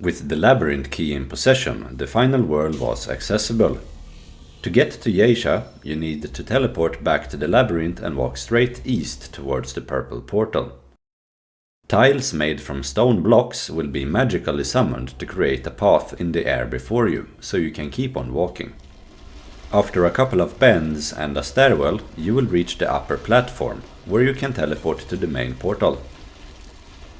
With the Labyrinth key in possession, the final world was accessible. To get to Yaesha, you need to teleport back to the Labyrinth and walk straight east towards the purple portal. Tiles made from stone blocks will be magically summoned to create a path in the air before you, so you can keep on walking. After a couple of bends and a stairwell, you will reach the upper platform, where you can teleport to the main portal.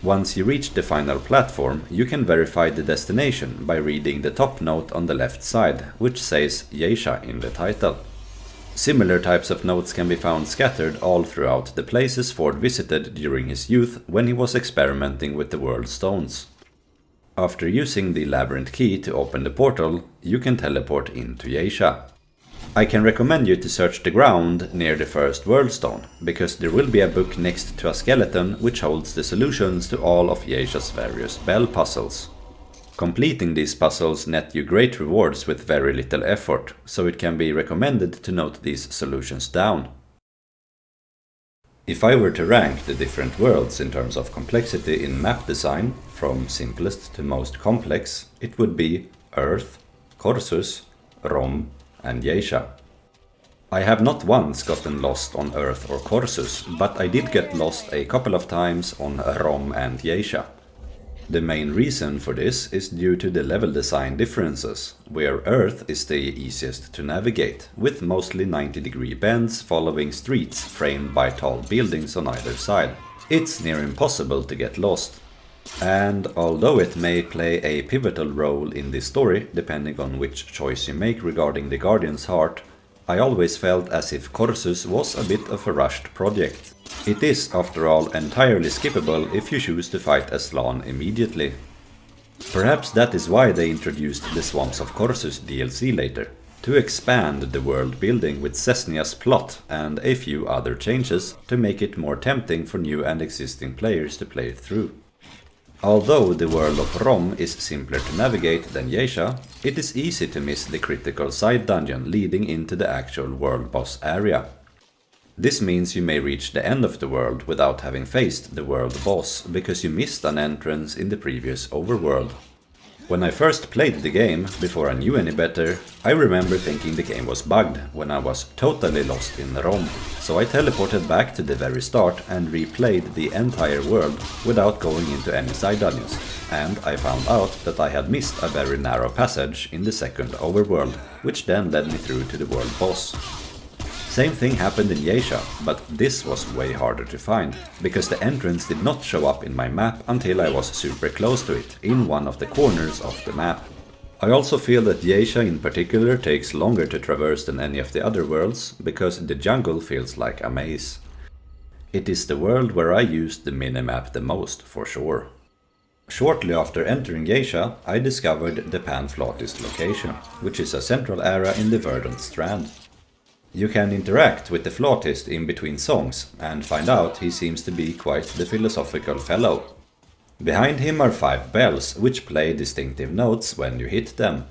Once you reach the final platform, you can verify the destination by reading the top note on the left side, which says Yaesha in the title. Similar types of notes can be found scattered all throughout the places Ford visited during his youth when he was experimenting with the world stones. After using the Labyrinth key to open the portal, you can teleport into Yaesha. I can recommend you to search the ground near the first world stone, because there will be a book next to a skeleton which holds the solutions to all of Yaesha's various bell puzzles. Completing these puzzles net you great rewards with very little effort, so it can be recommended to note these solutions down. If I were to rank the different worlds in terms of complexity in map design, from simplest to most complex, it would be Earth, Corsus, Rom, and Yaesha. I have not once gotten lost on Earth or Corsus, but I did get lost a couple of times on Rom and Yaesha. The main reason for this is due to the level design differences, where Earth is the easiest to navigate, with mostly 90-degree bends following streets framed by tall buildings on either side. It's near impossible to get lost. And although it may play a pivotal role in the story, depending on which choice you make regarding the Guardian's heart, I always felt as if Corsus was a bit of a rushed project. It is, after all, entirely skippable if you choose to fight Aslan immediately. Perhaps that is why they introduced the Swamps of Corsus DLC later, to expand the world building with Cesnia's plot and a few other changes to make it more tempting for new and existing players to play through. Although the world of Rom is simpler to navigate than Yaesha, it is easy to miss the critical side dungeon leading into the actual world boss area. This means you may reach the end of the world without having faced the world boss, because you missed an entrance in the previous Overworld. When I first played the game, before I knew any better, I remember thinking the game was bugged when I was totally lost in Rom, so I teleported back to the very start and replayed the entire world without going into any side dungeons, and I found out that I had missed a very narrow passage in the second Overworld, which then led me through to the world boss. Same thing happened in Yaesha, but this was way harder to find, because the entrance did not show up in my map until I was super close to it, in one of the corners of the map. I also feel that Yaesha in particular takes longer to traverse than any of the other worlds, because the jungle feels like a maze. It is the world where I used the minimap the most, for sure. Shortly after entering Yaesha, I discovered the Flautist location, which is a central area in the Verdant Strand. You can interact with the Flautist in between songs and find out he seems to be quite the philosophical fellow. Behind him are 5 bells, which play distinctive notes when you hit them.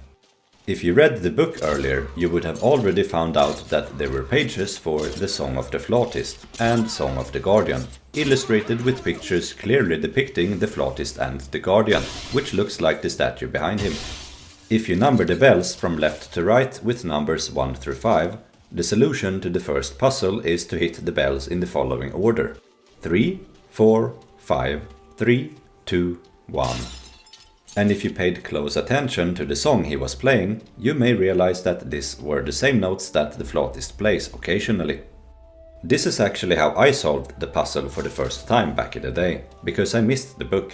If you read the book earlier, you would have already found out that there were pages for the Song of the Flautist and Song of the Guardian, illustrated with pictures clearly depicting the Flautist and the Guardian, which looks like the statue behind him. If you number the bells from left to right with numbers 1 through 5, the solution to the first puzzle is to hit the bells in the following order: 3, 4, 5, 3, 2, 1. And if you paid close attention to the song he was playing, you may realize that these were the same notes that the Flautist plays occasionally. This is actually how I solved the puzzle for the first time back in the day, because I missed the book.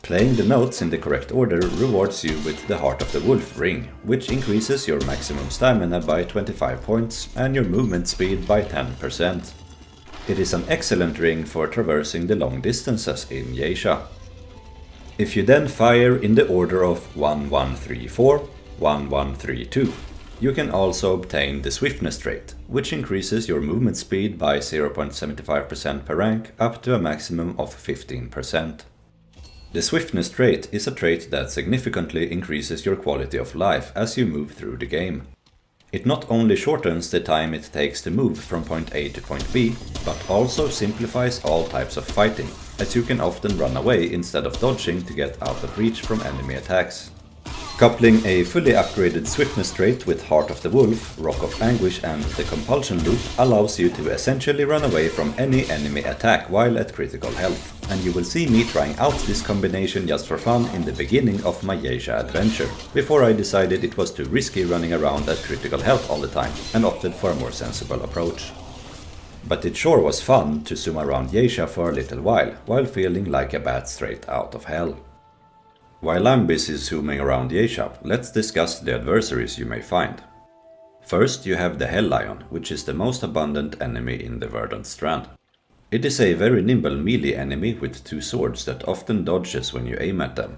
Playing the notes in the correct order rewards you with the Heart of the Wolf ring, which increases your maximum stamina by 25 points and your movement speed by 10%. It is an excellent ring for traversing the long distances in Yaesha. If you then fire in the order of 1134, 1132, you can also obtain the Swiftness trait, which increases your movement speed by 0.75% per rank up to a maximum of 15%. The Swiftness trait is a trait that significantly increases your quality of life as you move through the game. It not only shortens the time it takes to move from point A to point B, but also simplifies all types of fighting, as you can often run away instead of dodging to get out of reach from enemy attacks. Coupling a fully upgraded Swiftness trait with Heart of the Wolf, Rock of Anguish and the Compulsion loop allows you to essentially run away from any enemy attack while at critical health. And you will see me trying out this combination just for fun in the beginning of my Yaesha adventure, before I decided it was too risky running around at critical health all the time and opted for a more sensible approach. But it sure was fun to zoom around Yaesha for a little while feeling like a bat straight out of hell. While I'm busy zooming around Yaesha, let's discuss the adversaries you may find. First you have the Hell Lion, which is the most abundant enemy in the Verdant Strand. It is a very nimble melee enemy with two swords that often dodges when you aim at them.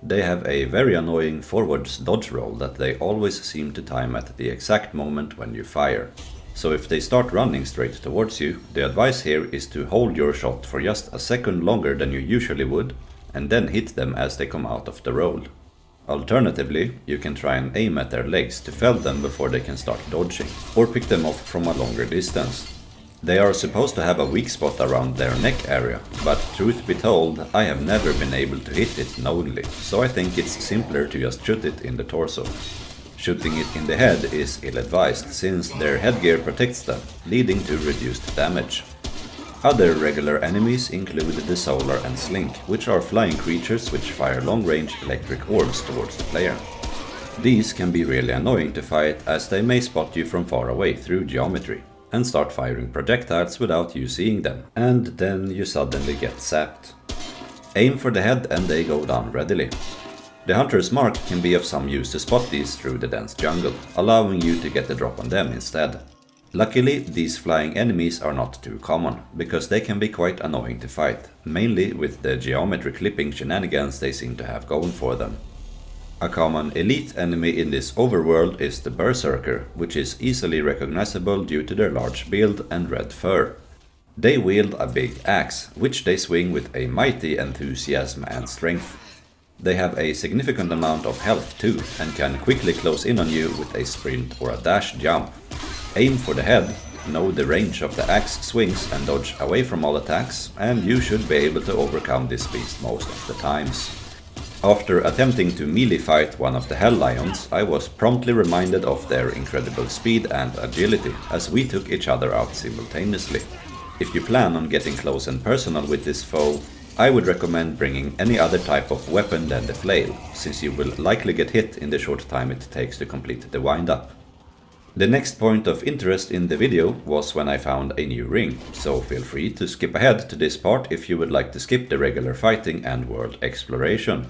They have a very annoying forwards dodge roll that they always seem to time at the exact moment when you fire. So if they start running straight towards you, the advice here is to hold your shot for just a second longer than you usually would, and then hit them as they come out of the roll. Alternatively, you can try and aim at their legs to fell them before they can start dodging, or pick them off from a longer distance. They are supposed to have a weak spot around their neck area, but truth be told, I have never been able to hit it knowingly, so I think it's simpler to just shoot it in the torso. Shooting it in the head is ill-advised, since their headgear protects them, leading to reduced damage. Other regular enemies include the Solar and Slink, which are flying creatures which fire long-range electric orbs towards the player. These can be really annoying to fight, as they may spot you from far away through geometry, and start firing projectiles without you seeing them, and then you suddenly get zapped. Aim for the head and they go down readily. The Hunter's Mark can be of some use to spot these through the dense jungle, allowing you to get the drop on them instead. Luckily, these flying enemies are not too common, because they can be quite annoying to fight, mainly with the geometry clipping shenanigans they seem to have going for them. A common elite enemy in this overworld is the Berserker, which is easily recognizable due to their large build and red fur. They wield a big axe, which they swing with a mighty enthusiasm and strength. They have a significant amount of health too, and can quickly close in on you with a sprint or a dash jump. Aim for the head, know the range of the axe swings and dodge away from all attacks, and you should be able to overcome this beast most of the times. After attempting to melee fight one of the Hell Lions, I was promptly reminded of their incredible speed and agility, as we took each other out simultaneously. If you plan on getting close and personal with this foe, I would recommend bringing any other type of weapon than the flail, since you will likely get hit in the short time it takes to complete the wind-up. The next point of interest in the video was when I found a new ring, so feel free to skip ahead to this part if you would like to skip the regular fighting and world exploration.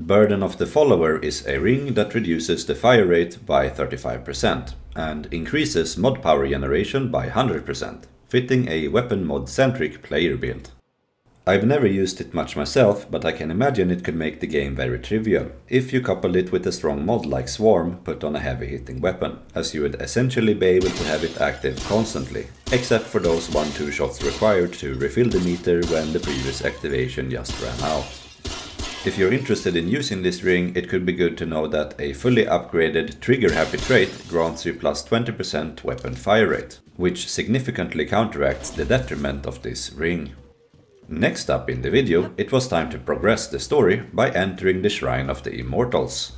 Burden of the Follower is a ring that reduces the fire rate by 35% and increases mod power generation by 100%, fitting a weapon mod-centric player build. I've never used it much myself, but I can imagine it could make the game very trivial, if you couple it with a strong mod like Swarm put on a heavy hitting weapon, as you would essentially be able to have it active constantly, except for those 1-2 shots required to refill the meter when the previous activation just ran out. If you're interested in using this ring, it could be good to know that a fully upgraded trigger happy trait grants you plus 20% weapon fire rate, which significantly counteracts the detriment of this ring. Next up in the video, it was time to progress the story by entering the Shrine of the Immortals.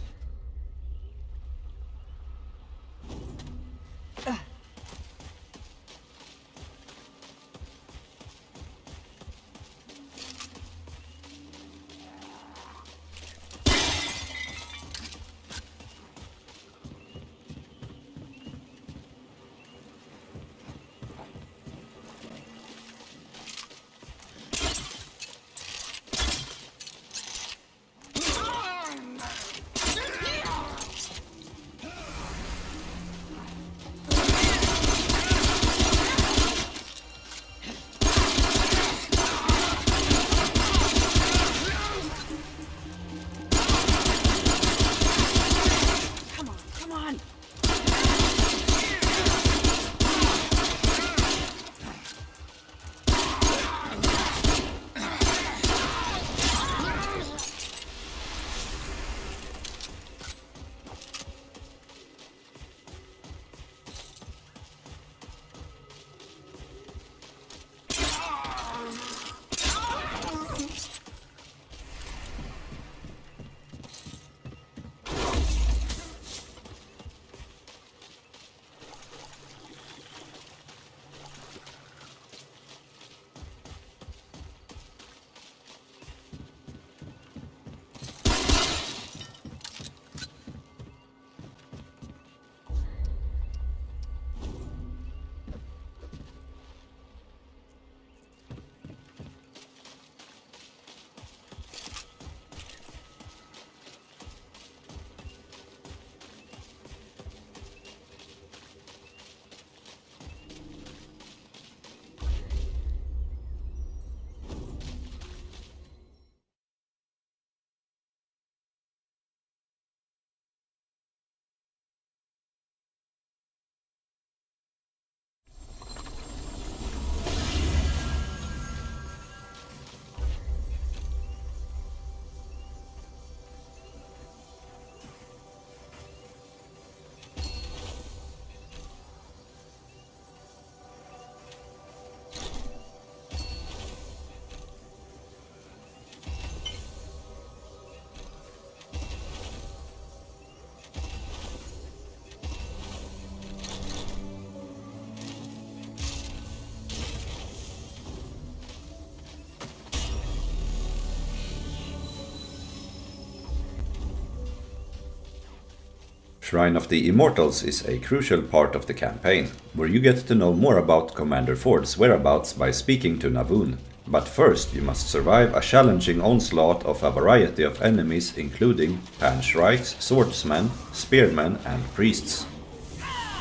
Shrine of the Immortals is a crucial part of the campaign, where you get to know more about Commander Ford's whereabouts by speaking to Navun. But first you must survive a challenging onslaught of a variety of enemies including Pan Shrikes, Swordsmen, Spearmen and Priests.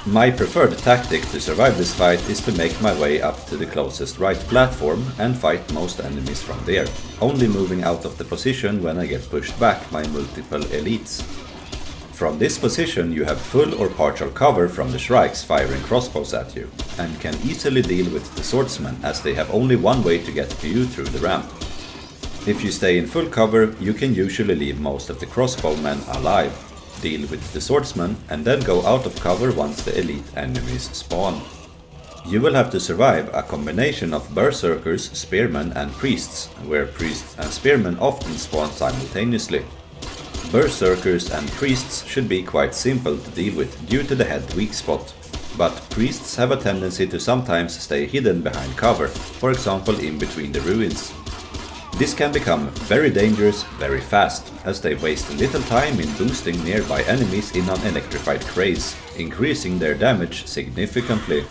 My preferred tactic to survive this fight is to make my way up to the closest right platform and fight most enemies from there, only moving out of the position when I get pushed back by multiple elites. From this position you have full or partial cover from the Shrikes firing crossbows at you, and can easily deal with the Swordsmen as they have only one way to get to you through the ramp. If you stay in full cover, you can usually leave most of the crossbowmen alive, deal with the Swordsmen, and then go out of cover once the elite enemies spawn. You will have to survive a combination of Berserkers, Spearmen and Priests, where Priests and Spearmen often spawn simultaneously. Berserkers and Priests should be quite simple to deal with due to the head weak spot, but Priests have a tendency to sometimes stay hidden behind cover, for example in between the ruins. This can become very dangerous very fast, as they waste little time in boosting nearby enemies in an electrified craze, increasing their damage significantly.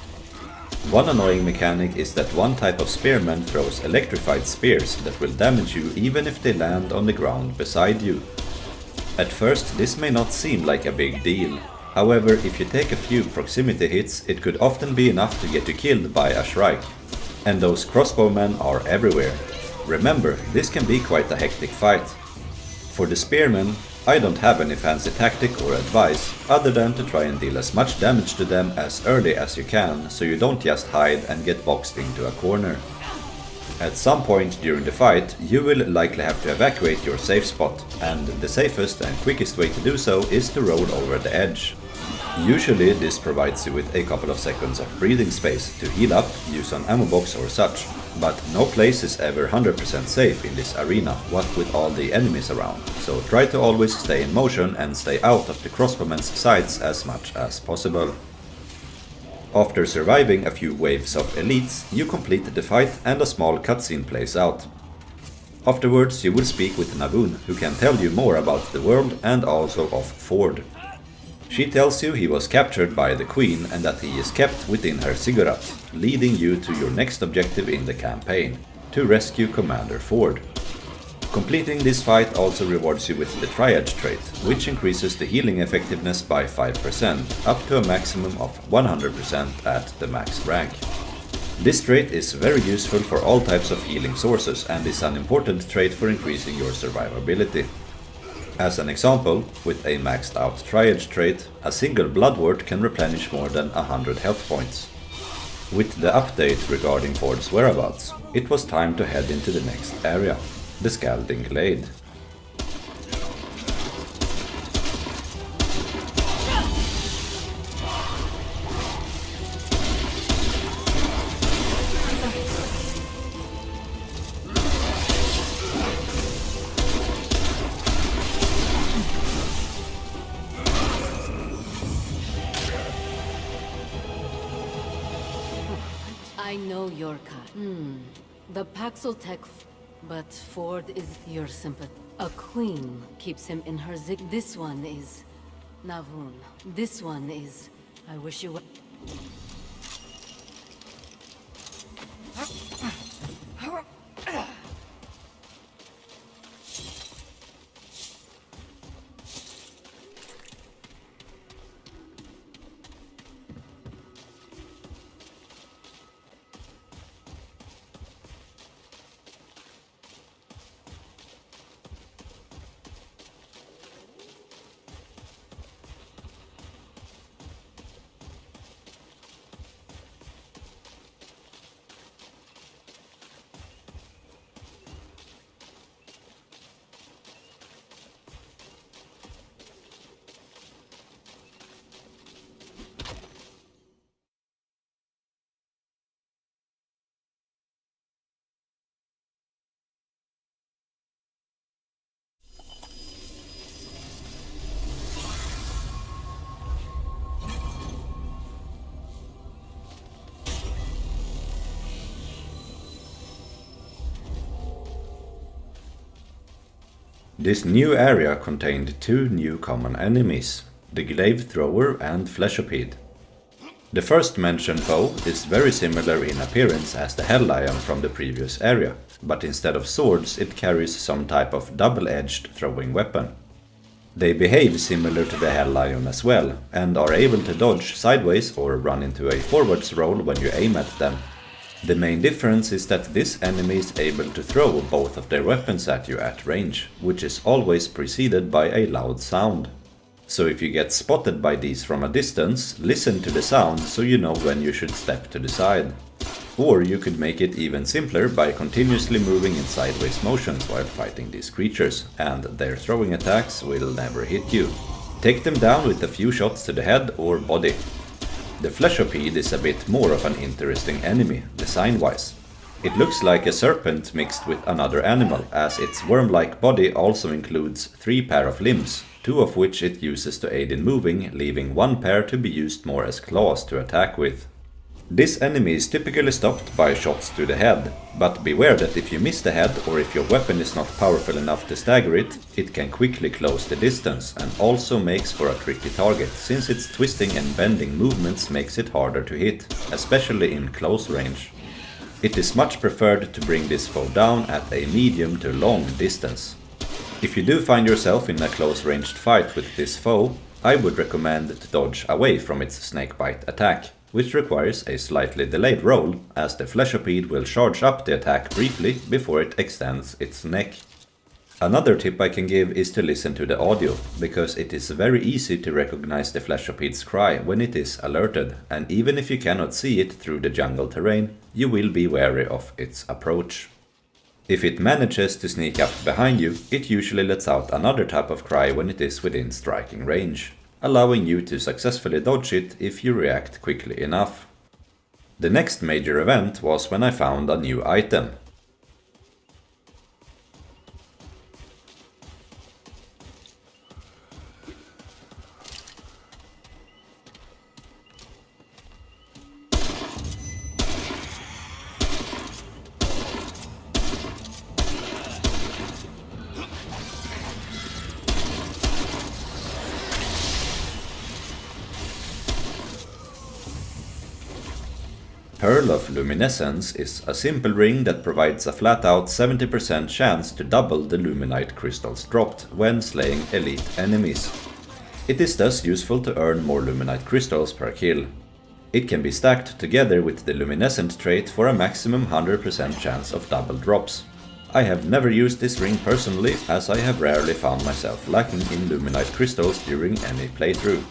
One annoying mechanic is that one type of spearman throws electrified spears that will damage you even if they land on the ground beside you. At first, this may not seem like a big deal. However, if you take a few proximity hits, it could often be enough to get you killed by a Shrike. And those crossbowmen are everywhere. Remember, this can be quite a hectic fight. For the spearmen, I don't have any fancy tactic or advice, other than to try and deal as much damage to them as early as you can, so you don't just hide and get boxed into a corner. At some point during the fight, you will likely have to evacuate your safe spot, and the safest and quickest way to do so is to roll over the edge. Usually this provides you with a couple of seconds of breathing space to heal up, use an ammo box or such, but no place is ever 100% safe in this arena, what with all the enemies around, so try to always stay in motion and stay out of the crossbowmen's sights as much as possible. After surviving a few waves of elites, you complete the fight and a small cutscene plays out. Afterwards you will speak with Navun, who can tell you more about the world and also of Ford. She tells you he was captured by the Queen and that he is kept within her ziggurat, leading you to your next objective in the campaign, to rescue Commander Ford. Completing this fight also rewards you with the Triage trait, which increases the healing effectiveness by 5%, up to a maximum of 100% at the max rank. This trait is very useful for all types of healing sources and is an important trait for increasing your survivability. As an example, with a maxed out Triage trait, a single blood wort can replenish more than 100 health points. With the update regarding Ford's whereabouts, it was time to head into the next area, the Scalding Glade. I know your kind. The Paxel-tech, but Ford is your sympathy. A queen keeps him in her zig. This one is Navun. This one is. I wish you were. This new area contained two new common enemies, the Glaive Thrower and Fleshopede. The first mentioned foe is very similar in appearance as the Hell Lion from the previous area, but instead of swords it carries some type of double-edged throwing weapon. They behave similar to the Hell Lion as well, and are able to dodge sideways or run into a forwards roll when you aim at them. The main difference is that this enemy is able to throw both of their weapons at you at range, which is always preceded by a loud sound. So if you get spotted by these from a distance, listen to the sound so you know when you should step to the side. Or you could make it even simpler by continuously moving in sideways motions while fighting these creatures, and their throwing attacks will never hit you. Take them down with a few shots to the head or body. The Fleshopede is a bit more of an interesting enemy, design-wise. It looks like a serpent mixed with another animal, as its worm-like body also includes 3 pair of limbs, 2 of which it uses to aid in moving, leaving 1 pair to be used more as claws to attack with. This enemy is typically stopped by shots to the head, but beware that if you miss the head or if your weapon is not powerful enough to stagger it, it can quickly close the distance and also makes for a tricky target, since its twisting and bending movements makes it harder to hit, especially in close range. It is much preferred to bring this foe down at a medium to long distance. If you do find yourself in a close-ranged fight with this foe, I would recommend to dodge away from its snakebite attack, which requires a slightly delayed roll, as the Fleshopede will charge up the attack briefly before it extends its neck. Another tip I can give is to listen to the audio, because it is very easy to recognize the Fleshopede's cry when it is alerted, and even if you cannot see it through the jungle terrain, you will be wary of its approach. If it manages to sneak up behind you, it usually lets out another type of cry when it is within striking range, allowing you to successfully dodge it if you react quickly enough. The next major event was when I found a new item. Pearl of Luminescence is a simple ring that provides a flat-out 70% chance to double the Luminite crystals dropped when slaying elite enemies. It is thus useful to earn more Luminite crystals per kill. It can be stacked together with the Luminescent trait for a maximum 100% chance of double drops. I have never used this ring personally, as I have rarely found myself lacking in Luminite crystals during any playthrough.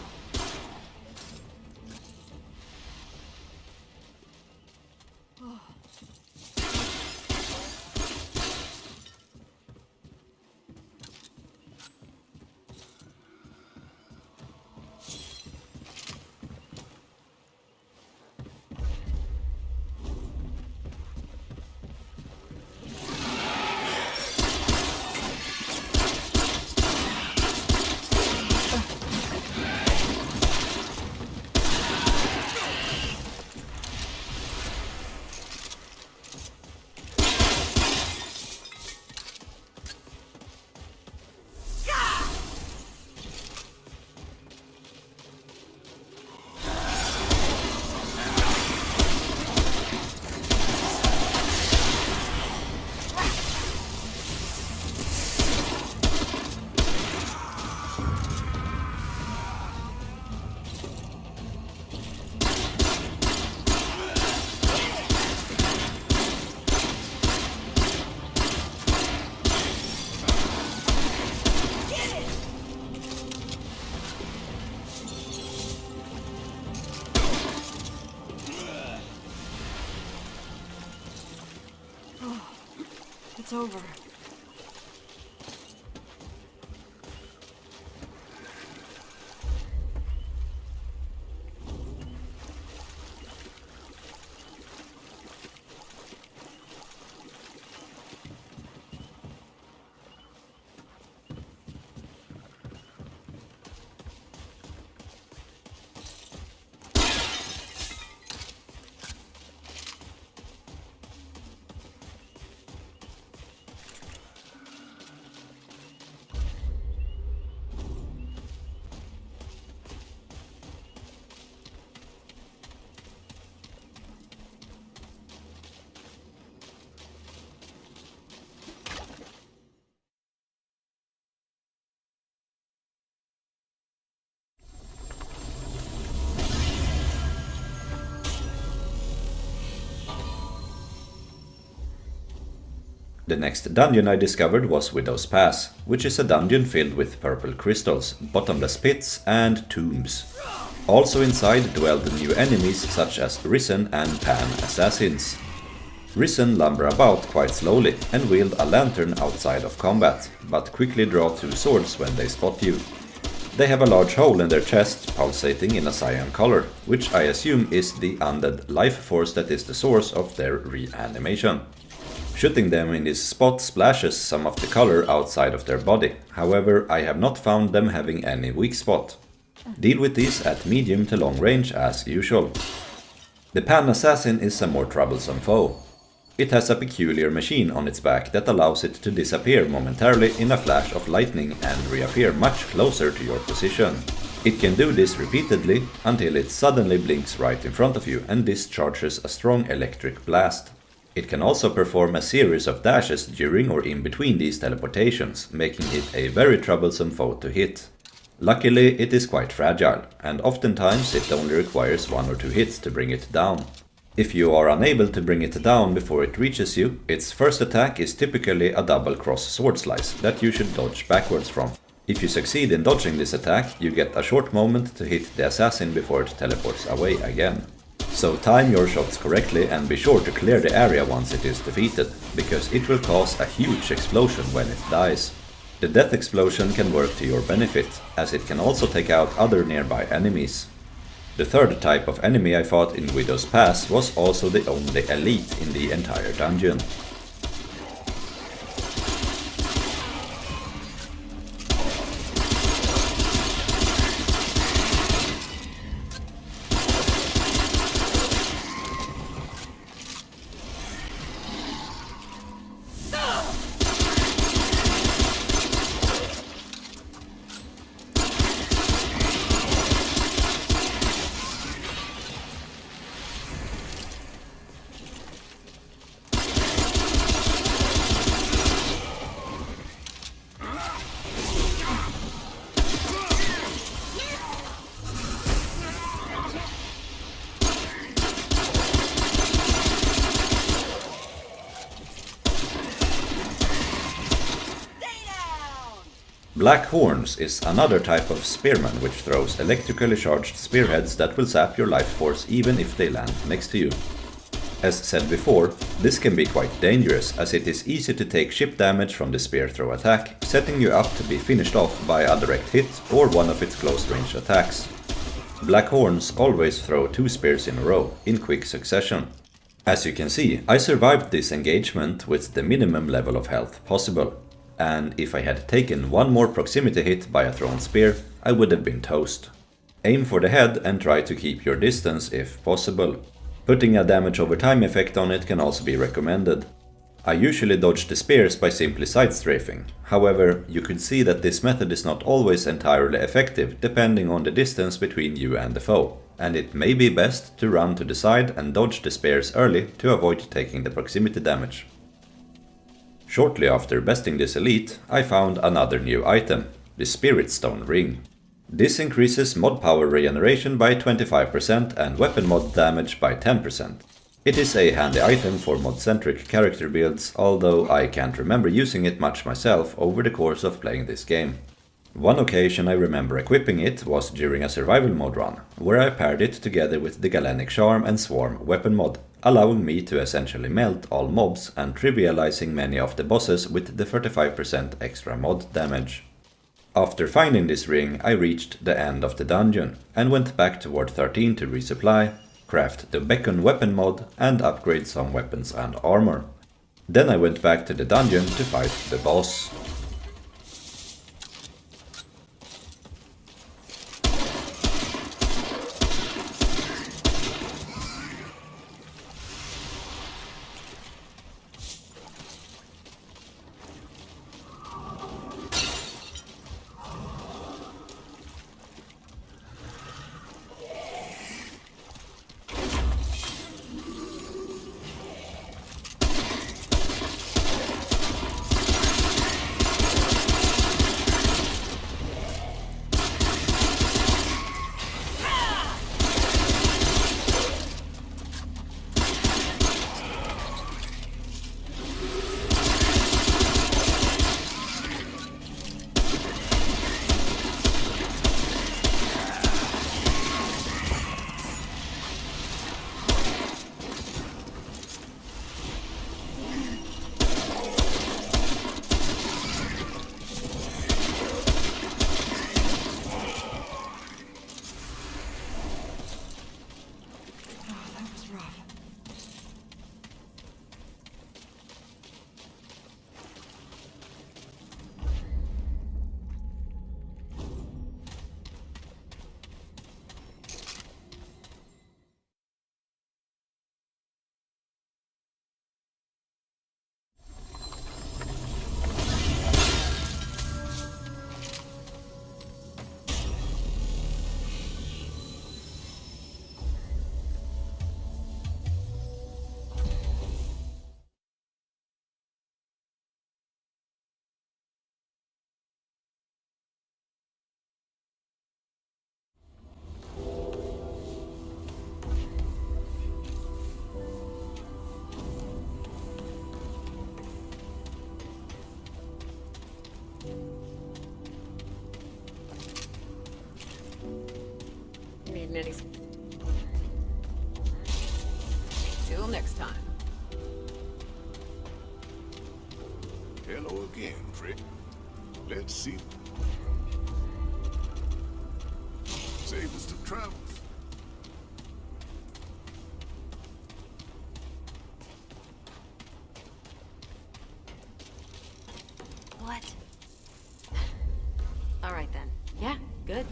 It's over. The next dungeon I discovered was Widow's Pass, which is a dungeon filled with purple crystals, bottomless pits, and tombs. Also inside dwelled new enemies such as Risen and Pan assassins. Risen lumber about quite slowly and wield a lantern outside of combat, but quickly draw two swords when they spot you. They have a large hole in their chest, pulsating in a cyan color, which I assume is the undead life force that is the source of their reanimation. Shooting them in this spot splashes some of the color outside of their body, however I have not found them having any weak spot. Deal with these at medium to long range as usual. The Pan Assassin is a more troublesome foe. It has a peculiar machine on its back that allows it to disappear momentarily in a flash of lightning and reappear much closer to your position. It can do this repeatedly until it suddenly blinks right in front of you and discharges a strong electric blast. It can also perform a series of dashes during or in between these teleportations, making it a very troublesome foe to hit. Luckily, it is quite fragile, and oftentimes it only requires 1 or 2 hits to bring it down. If you are unable to bring it down before it reaches you, its first attack is typically a double cross sword slice that you should dodge backwards from. If you succeed in dodging this attack, you get a short moment to hit the assassin before it teleports away again. So time your shots correctly and be sure to clear the area once it is defeated, because it will cause a huge explosion when it dies. The death explosion can work to your benefit, as it can also take out other nearby enemies. The third type of enemy I fought in Widow's Pass was also the only elite in the entire dungeon. Black Horns is another type of spearman which throws electrically charged spearheads that will sap your life force even if they land next to you. As said before, this can be quite dangerous as it is easy to take ship damage from the spear throw attack, setting you up to be finished off by a direct hit or one of its close range attacks. Black Horns always throw 2 spears in a row, in quick succession. As you can see, I survived this engagement with the minimum level of health possible. And if I had taken one more proximity hit by a thrown spear, I would have been toast. Aim for the head and try to keep your distance if possible. Putting a damage over time effect on it can also be recommended. I usually dodge the spears by simply side strafing. However, you could see that this method is not always entirely effective depending on the distance between you and the foe, and it may be best to run to the side and dodge the spears early to avoid taking the proximity damage. Shortly after besting this elite, I found another new item, the Spirit Stone Ring. This increases mod power regeneration by 25% and weapon mod damage by 10%. It is a handy item for mod-centric character builds, although I can't remember using it much myself over the course of playing this game. One occasion I remember equipping it was during a survival mode run, where I paired it together with the Galenic Charm and Swarm weapon mod, allowing me to essentially melt all mobs and trivializing many of the bosses with the 35% extra mod damage. After finding this ring, I reached the end of the dungeon and went back to Ward 13 to resupply, craft the Beacon weapon mod and upgrade some weapons and armor. Then I went back to the dungeon to fight the boss. any... Till next time. Hello again, Fred. Let's see. Save us the travels. What? All right then. Yeah, good.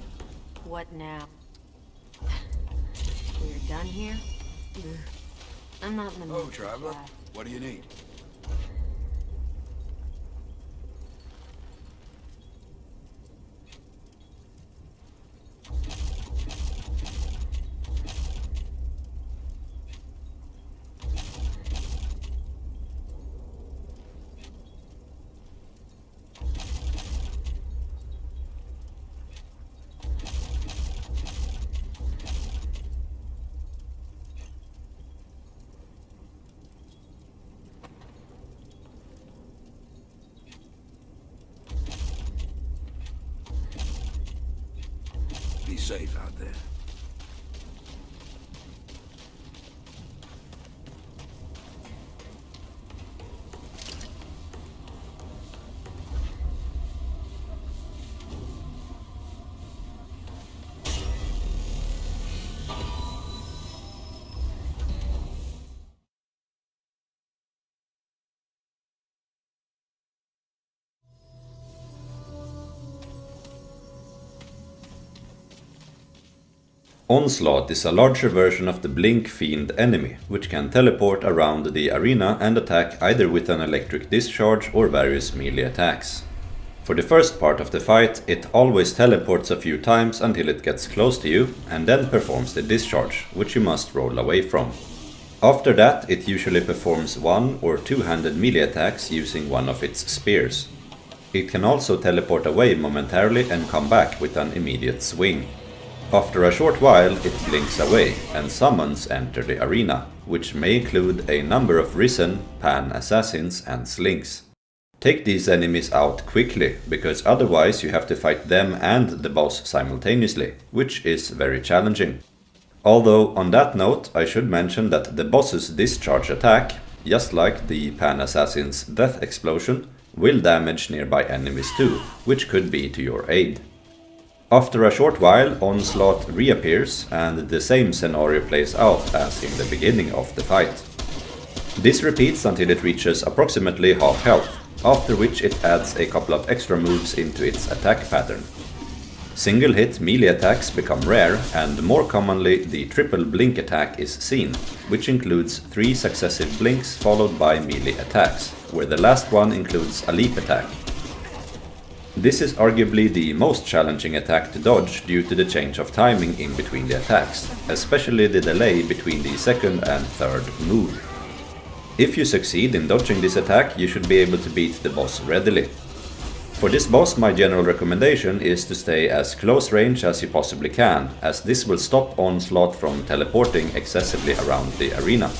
What now? We're done here? Ugh. I'm not in the mood Oh, for traveler. chat. What do you need? Be safe out there. Onslaught is a larger version of the Blink Fiend enemy, which can teleport around the arena and attack either with an electric discharge or various melee attacks. For the first part of the fight, it always teleports a few times until it gets close to you, and then performs the discharge, which you must roll away from. After that, it usually performs one- or two-handed melee attacks using one of its spears. It can also teleport away momentarily and come back with an immediate swing. After a short while, it blinks away, and summons enter the arena, which may include a number of Risen, Pan Assassins and Slinks. Take these enemies out quickly, because otherwise you have to fight them and the boss simultaneously, which is very challenging. Although, on that note, I should mention that the boss's discharge attack, just like the Pan Assassin's Death Explosion, will damage nearby enemies too, which could be to your aid. After a short while, Onslaught reappears, and the same scenario plays out as in the beginning of the fight. This repeats until it reaches approximately half health, after which it adds a couple of extra moves into its attack pattern. Single hit melee attacks become rare, and more commonly the triple blink attack is seen, which includes 3 successive blinks followed by melee attacks, where the last one includes a leap attack. This is arguably the most challenging attack to dodge due to the change of timing in between the attacks, especially the delay between the second and third move. If you succeed in dodging this attack, you should be able to beat the boss readily. For this boss, my general recommendation is to stay as close range as you possibly can, as this will stop Onslaught from teleporting excessively around the arena.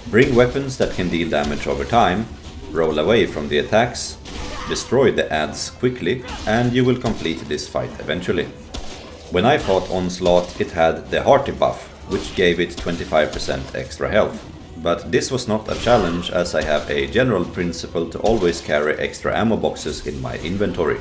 Bring weapons that can deal damage over time, roll away from the attacks, destroy the adds quickly, and you will complete this fight eventually. When I fought Onslaught, it had the Hearty buff, which gave it 25% extra health. But this was not a challenge, as I have a general principle to always carry extra ammo boxes in my inventory.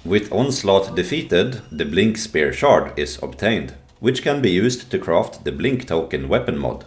With Onslaught defeated, the Blink Spear Shard is obtained, which can be used to craft the Blink Token weapon mod.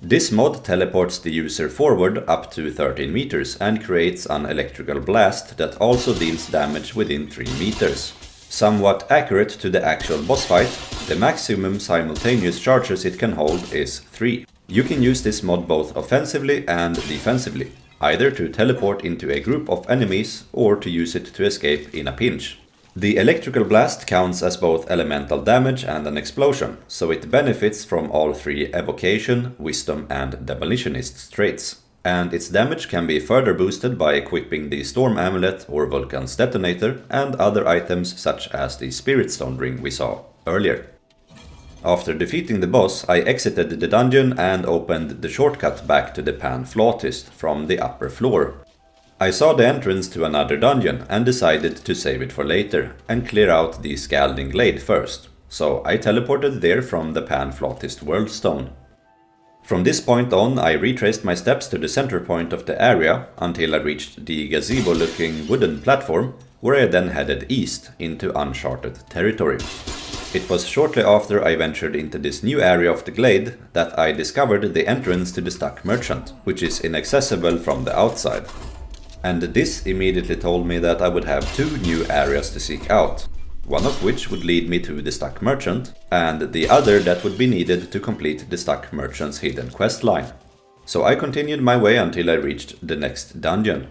This mod teleports the user forward up to 13 meters and creates an electrical blast that also deals damage within 3 meters. Somewhat accurate to the actual boss fight, the maximum simultaneous charges it can hold is 3. You can use this mod both offensively and defensively, either to teleport into a group of enemies or to use it to escape in a pinch. The electrical blast counts as both elemental damage and an explosion, so it benefits from all 3 evocation, wisdom and demolitionist traits. And its damage can be further boosted by equipping the Storm Amulet or Vulcan's Detonator and other items such as the Spirit Stone Ring we saw earlier. After defeating the boss, I exited the dungeon and opened the shortcut back to the Pan Flautist from the upper floor. I saw the entrance to another dungeon and decided to save it for later and clear out the Scalding Glade first, so I teleported there from the Pan Flautist World Stone. From this point on, I retraced my steps to the center point of the area until I reached the gazebo-looking wooden platform, where I then headed east into uncharted territory. It was shortly after I ventured into this new area of the Glade that I discovered the entrance to the Stuck Merchant, which is inaccessible from the outside. And this immediately told me that I would have 2 new areas to seek out, one of which would lead me to the Stuck Merchant, and the other that would be needed to complete the Stuck Merchant's hidden quest line. So I continued my way until I reached the next dungeon.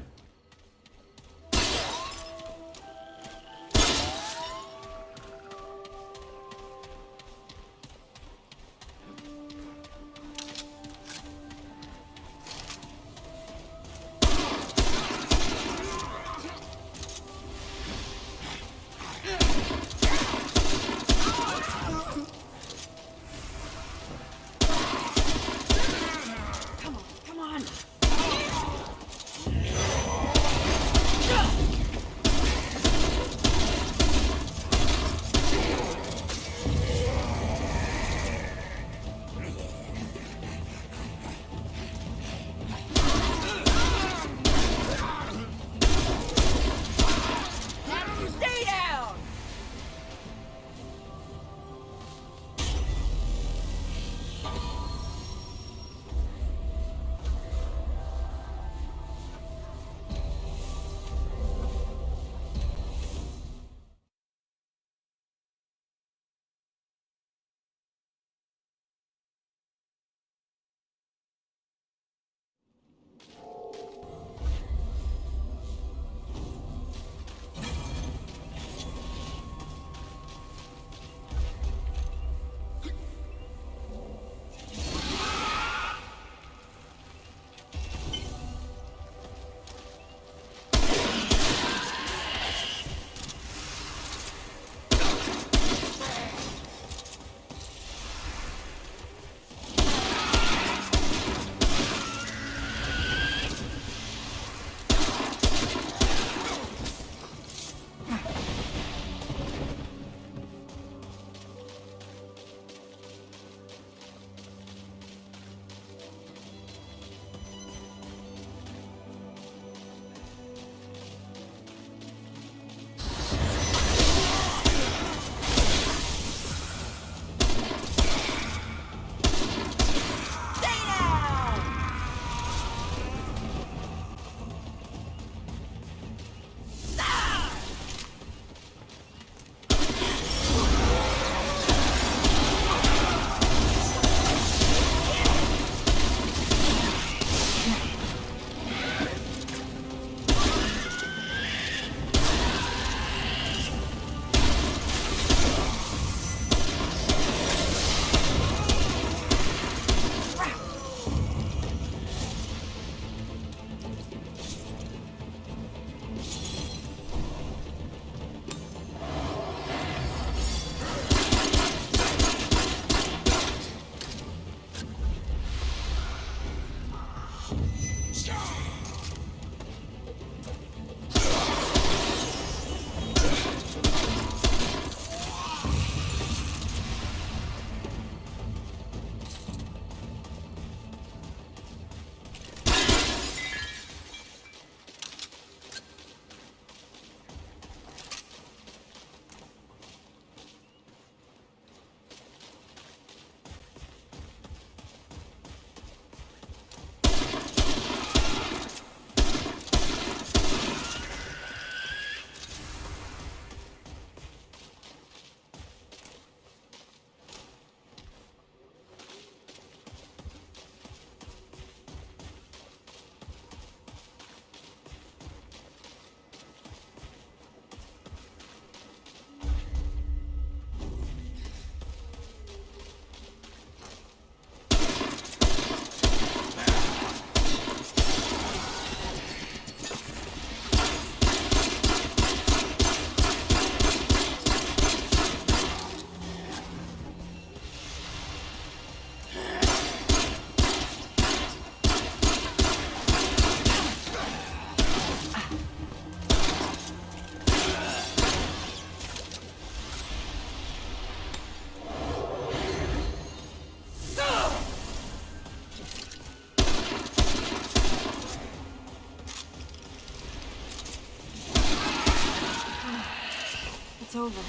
over.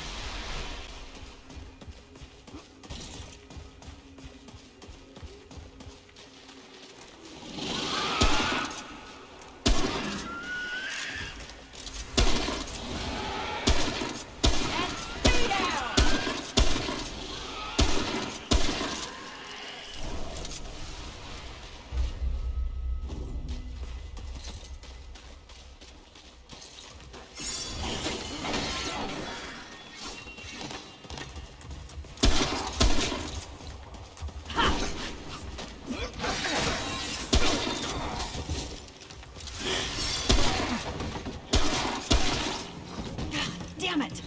Damn it!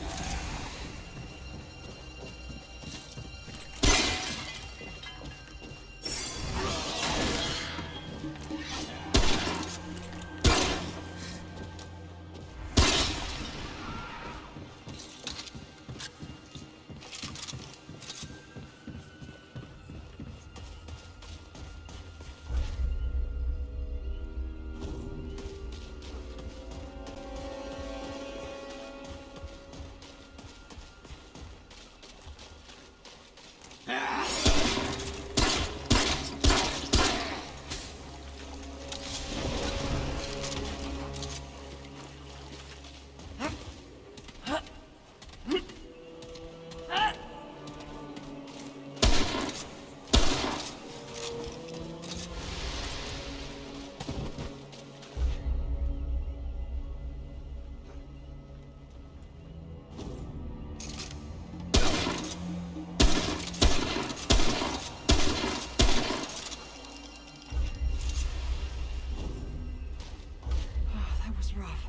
Rough.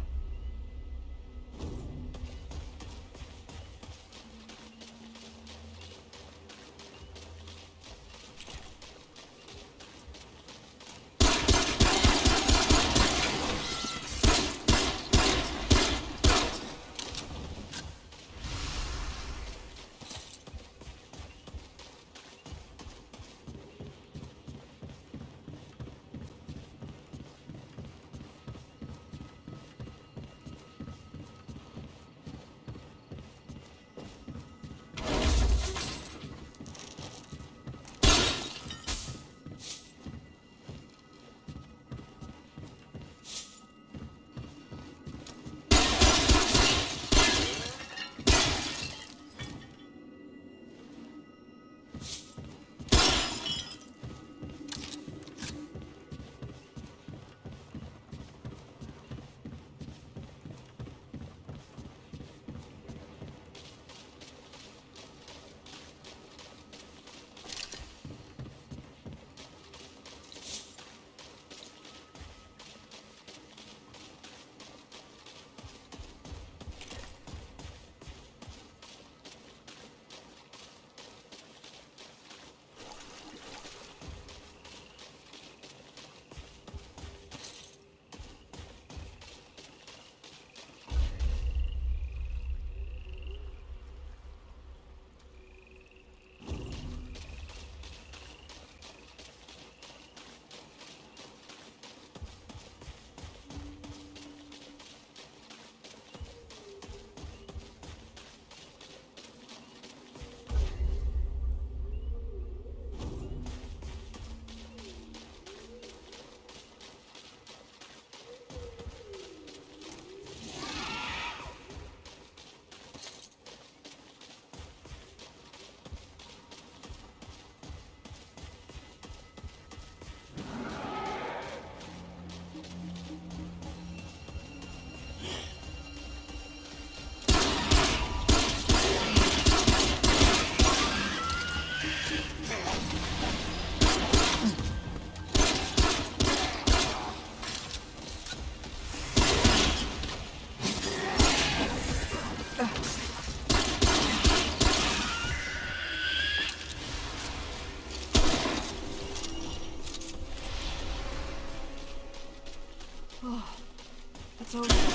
It's over.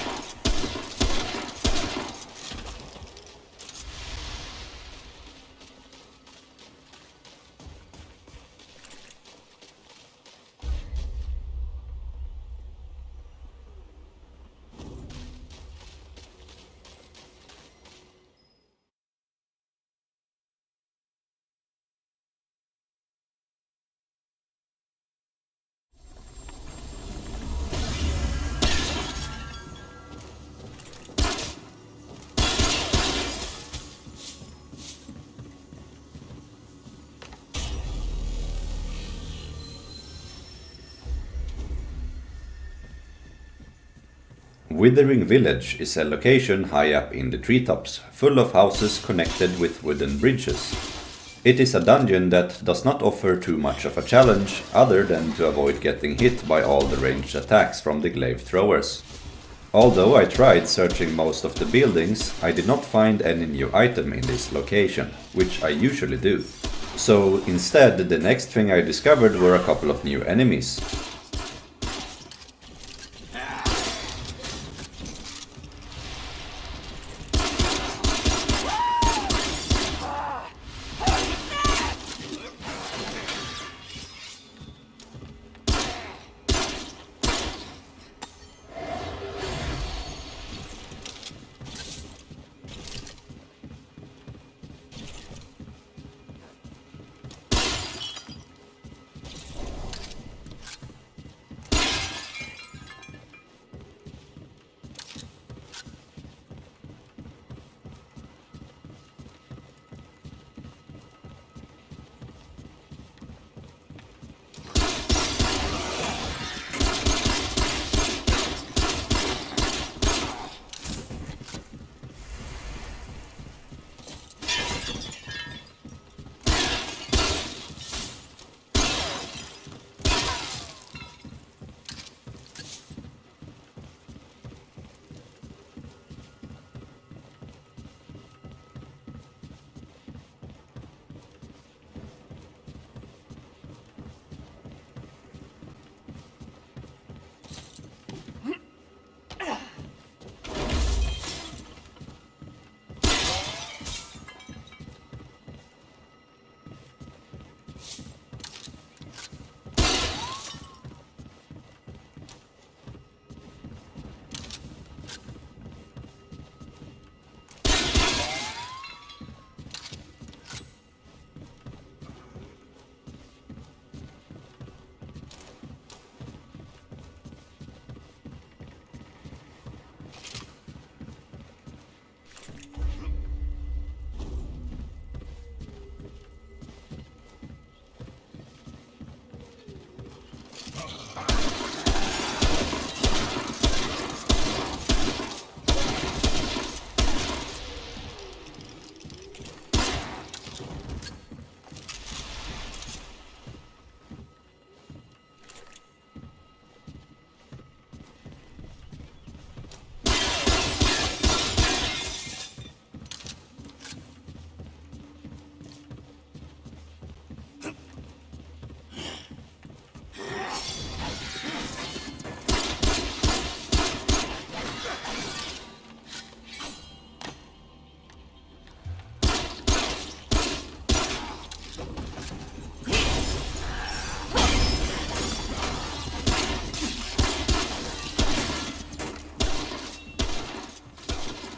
Withering Village is a location high up in the treetops, full of houses connected with wooden bridges. It is a dungeon that does not offer too much of a challenge, other than to avoid getting hit by all the ranged attacks from the glaive throwers. Although I tried searching most of the buildings, I did not find any new item in this location, which I usually do. So instead, the next thing I discovered were a couple of new enemies.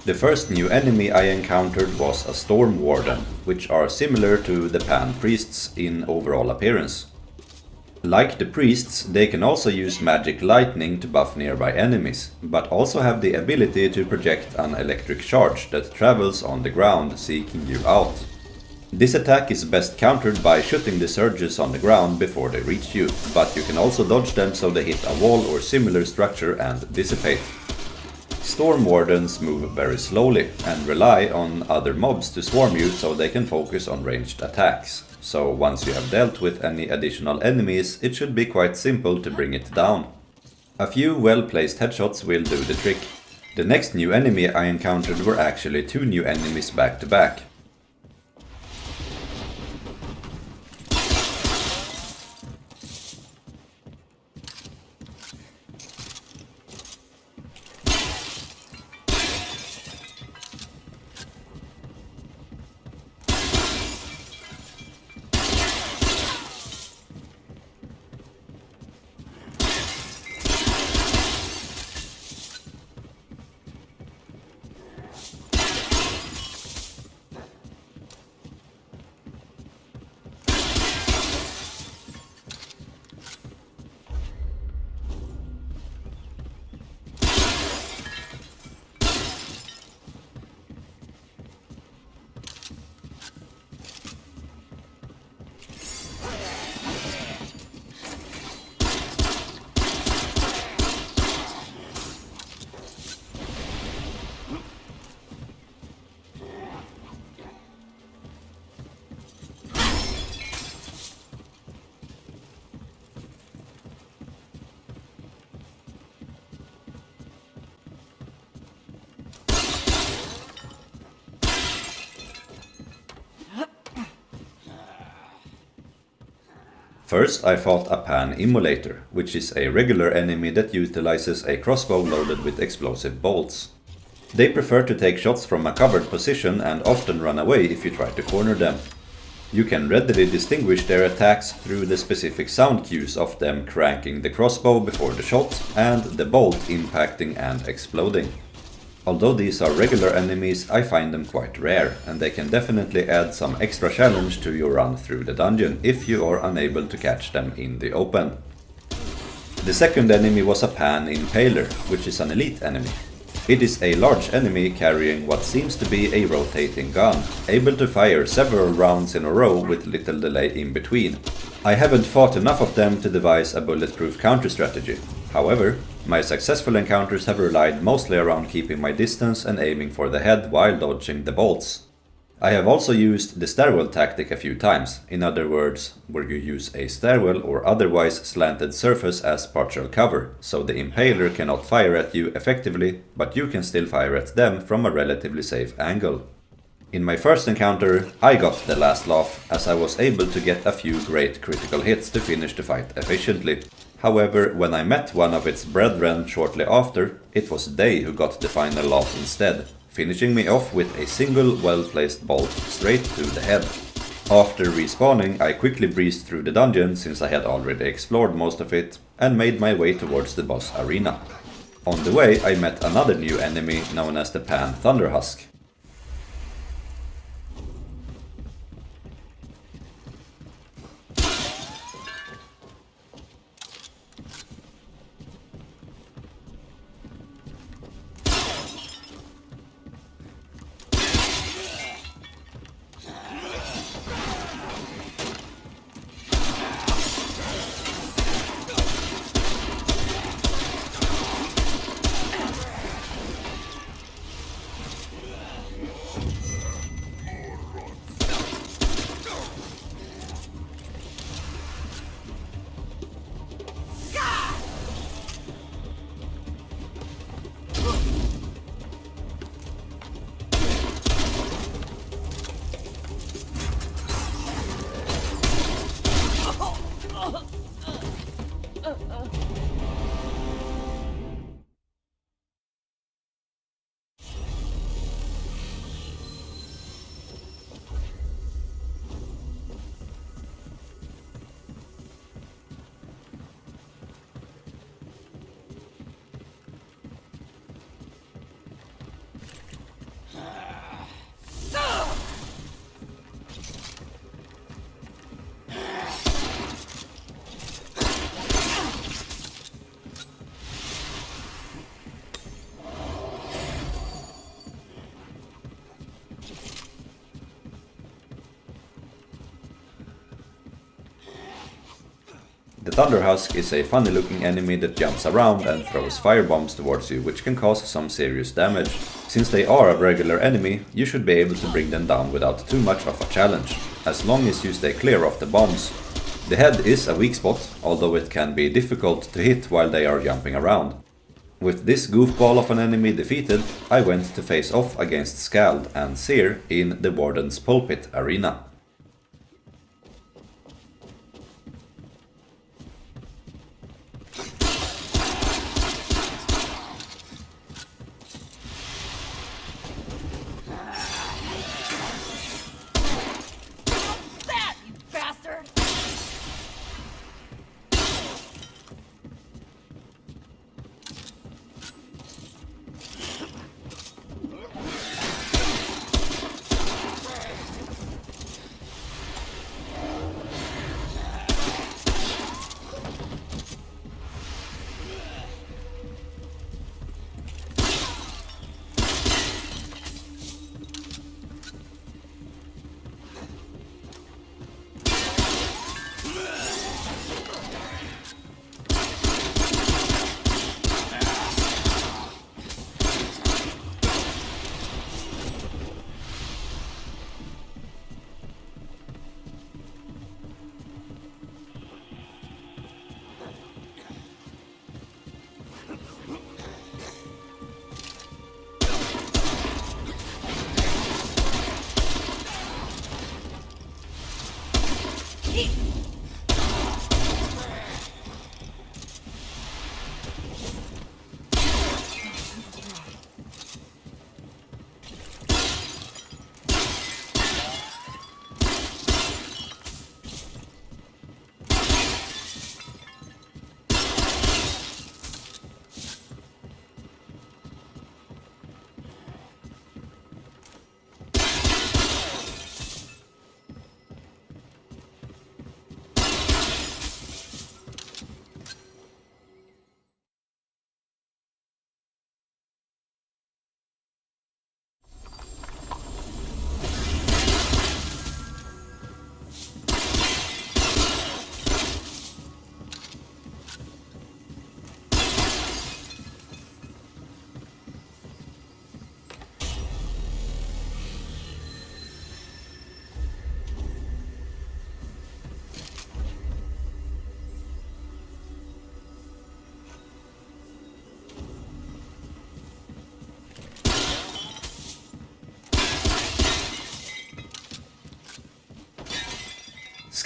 The first new enemy I encountered was a Storm Warden, which are similar to the Pan Priests in overall appearance. Like the Priests, they can also use magic lightning to buff nearby enemies, but also have the ability to project an electric charge that travels on the ground seeking you out. This attack is best countered by shooting the surges on the ground before they reach you, but you can also dodge them so they hit a wall or similar structure and dissipate. Storm Wardens move very slowly and rely on other mobs to swarm you so they can focus on ranged attacks. So once you have dealt with any additional enemies, it should be quite simple to bring it down. A few well-placed headshots will do the trick. The next new enemy I encountered were actually two new enemies back to back. First I fought a Pan Immolator, which is a regular enemy that utilizes a crossbow loaded with explosive bolts. They prefer to take shots from a covered position and often run away if you try to corner them. You can readily distinguish their attacks through the specific sound cues of them cranking the crossbow before the shot and the bolt impacting and exploding. Although these are regular enemies, I find them quite rare, and they can definitely add some extra challenge to your run through the dungeon if you are unable to catch them in the open. The second enemy was a Pan Impaler, which is an elite enemy. It is a large enemy carrying what seems to be a rotating gun, able to fire several rounds in a row with little delay in between. I haven't fought enough of them to devise a bulletproof counter strategy. However, my successful encounters have relied mostly around keeping my distance and aiming for the head while dodging the bolts. I have also used the stairwell tactic a few times, in other words, where you use a stairwell or otherwise slanted surface as partial cover, so the impaler cannot fire at you effectively, but you can still fire at them from a relatively safe angle. In my first encounter, I got the last laugh, as I was able to get a few great critical hits to finish the fight efficiently. However, when I met one of its brethren shortly after, it was they who got the final laugh instead, finishing me off with a single well-placed bolt straight to the head. After respawning, I quickly breezed through the dungeon since I had already explored most of it, and made my way towards the boss arena. On the way, I met another new enemy known as the Pan Thunder Husk. The Thunder Husk is a funny looking enemy that jumps around and throws firebombs towards you, which can cause some serious damage. Since they are a regular enemy, you should be able to bring them down without too much of a challenge, as long as you stay clear of the bombs. The head is a weak spot, although it can be difficult to hit while they are jumping around. With this goofball of an enemy defeated, I went to face off against Scald and Sear in the Warden's Pulpit arena.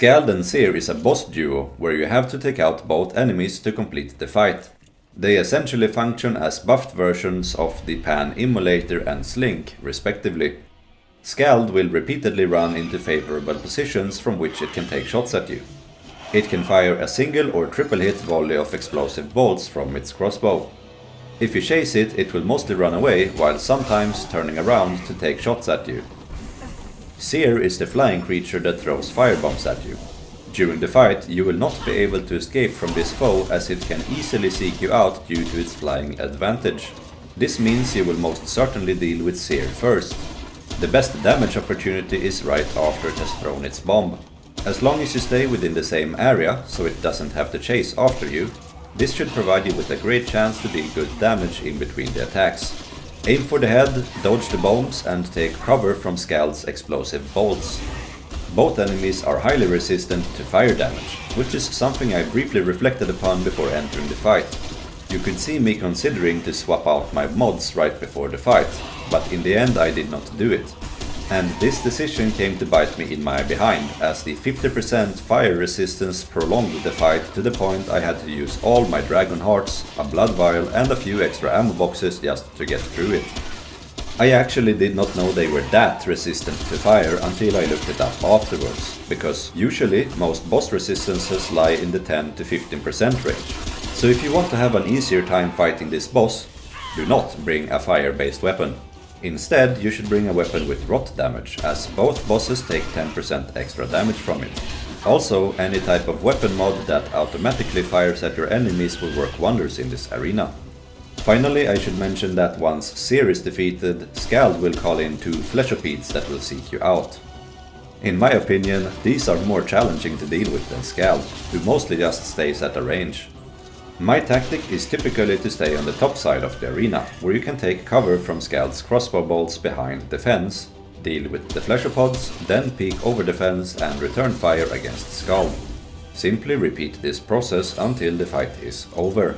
Scald and Sear is a boss duo where you have to take out both enemies to complete the fight. They essentially function as buffed versions of the Pan Immolator and Slink, respectively. Scald will repeatedly run into favorable positions from which it can take shots at you. It can fire a single or triple hit volley of explosive bolts from its crossbow. If you chase it, it will mostly run away, while sometimes turning around to take shots at you. Sear is the flying creature that throws firebombs at you. During the fight, you will not be able to escape from this foe as it can easily seek you out due to its flying advantage. This means you will most certainly deal with Sear first. The best damage opportunity is right after it has thrown its bomb. As long as you stay within the same area, so it doesn't have to chase after you, this should provide you with a great chance to deal good damage in between the attacks. Aim for the head, dodge the bombs and take cover from Scald's explosive bolts. Both enemies are highly resistant to fire damage, which is something I briefly reflected upon before entering the fight. You could see me considering to swap out my mods right before the fight, but in the end I did not do it. And this decision came to bite me in my behind, as the 50% fire resistance prolonged the fight to the point I had to use all my dragon hearts, a blood vial and a few extra ammo boxes just to get through it. I actually did not know they were that resistant to fire until I looked it up afterwards, because usually most boss resistances lie in the 10 to 15% range. So if you want to have an easier time fighting this boss, do not bring a fire-based weapon. Instead, you should bring a weapon with rot damage, as both bosses take 10% extra damage from it. Also, any type of weapon mod that automatically fires at your enemies will work wonders in this arena. Finally, I should mention that once Sear is defeated, Scald will call in 2 Fleshopedes that will seek you out. In my opinion, these are more challenging to deal with than Scald, who mostly just stays at a range. My tactic is typically to stay on the top side of the arena, where you can take cover from Scald's crossbow bolts behind the fence, deal with the Fleshopods, then peek over the fence and return fire against Scald. Simply repeat this process until the fight is over.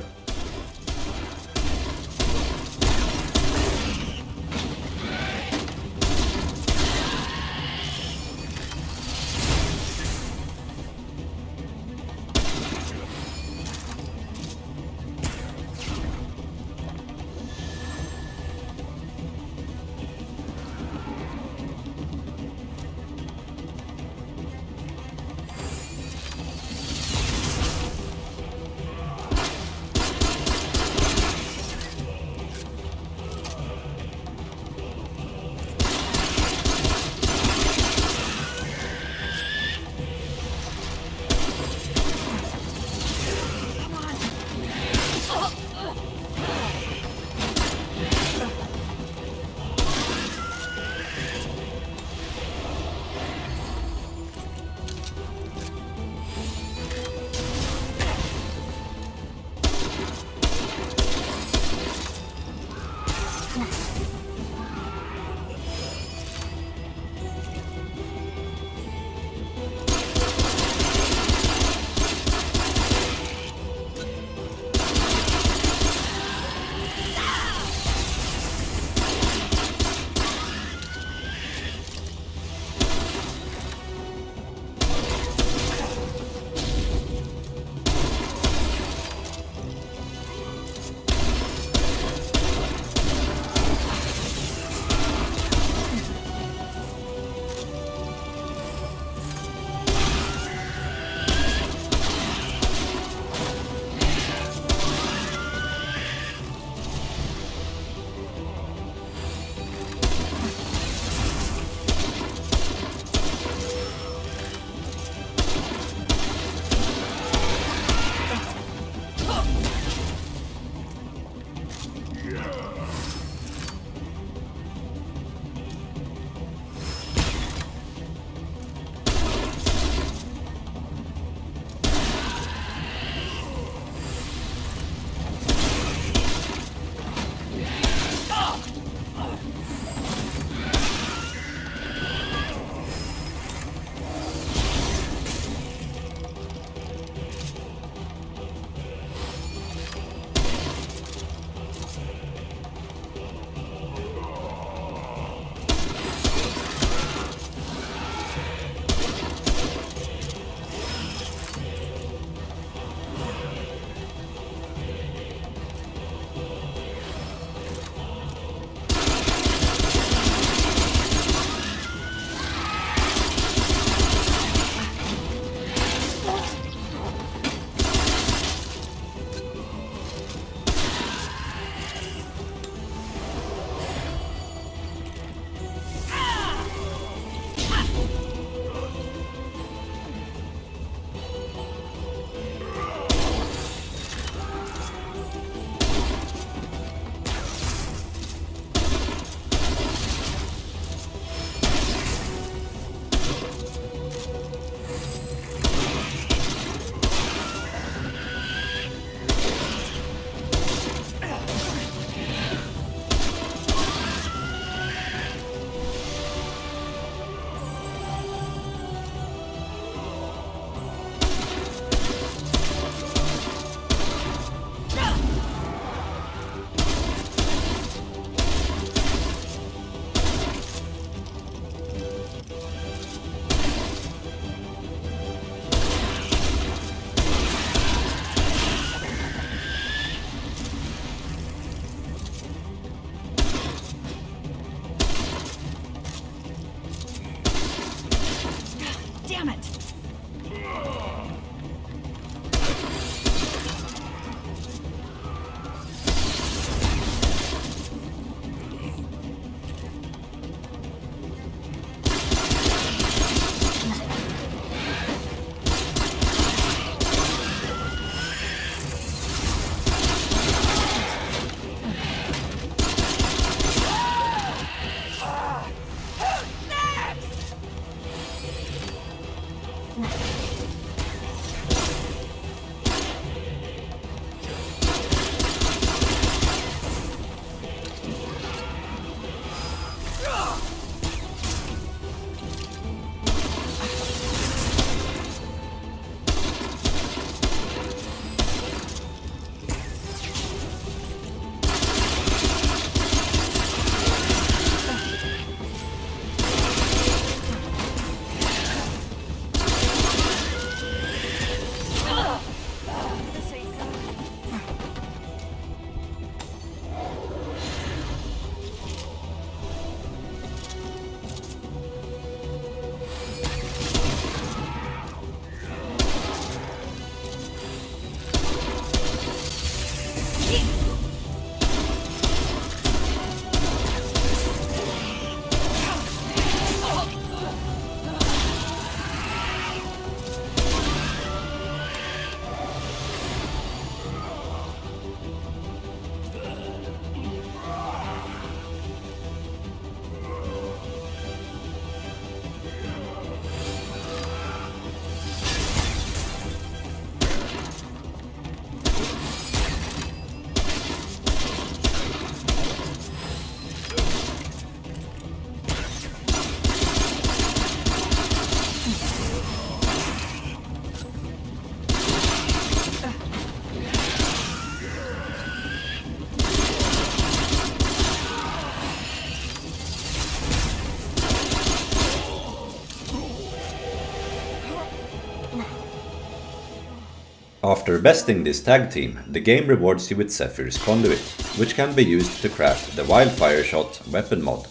After besting this tag team, the game rewards you with Zephyr's Conduit, which can be used to craft the Wildfire Shot weapon mod.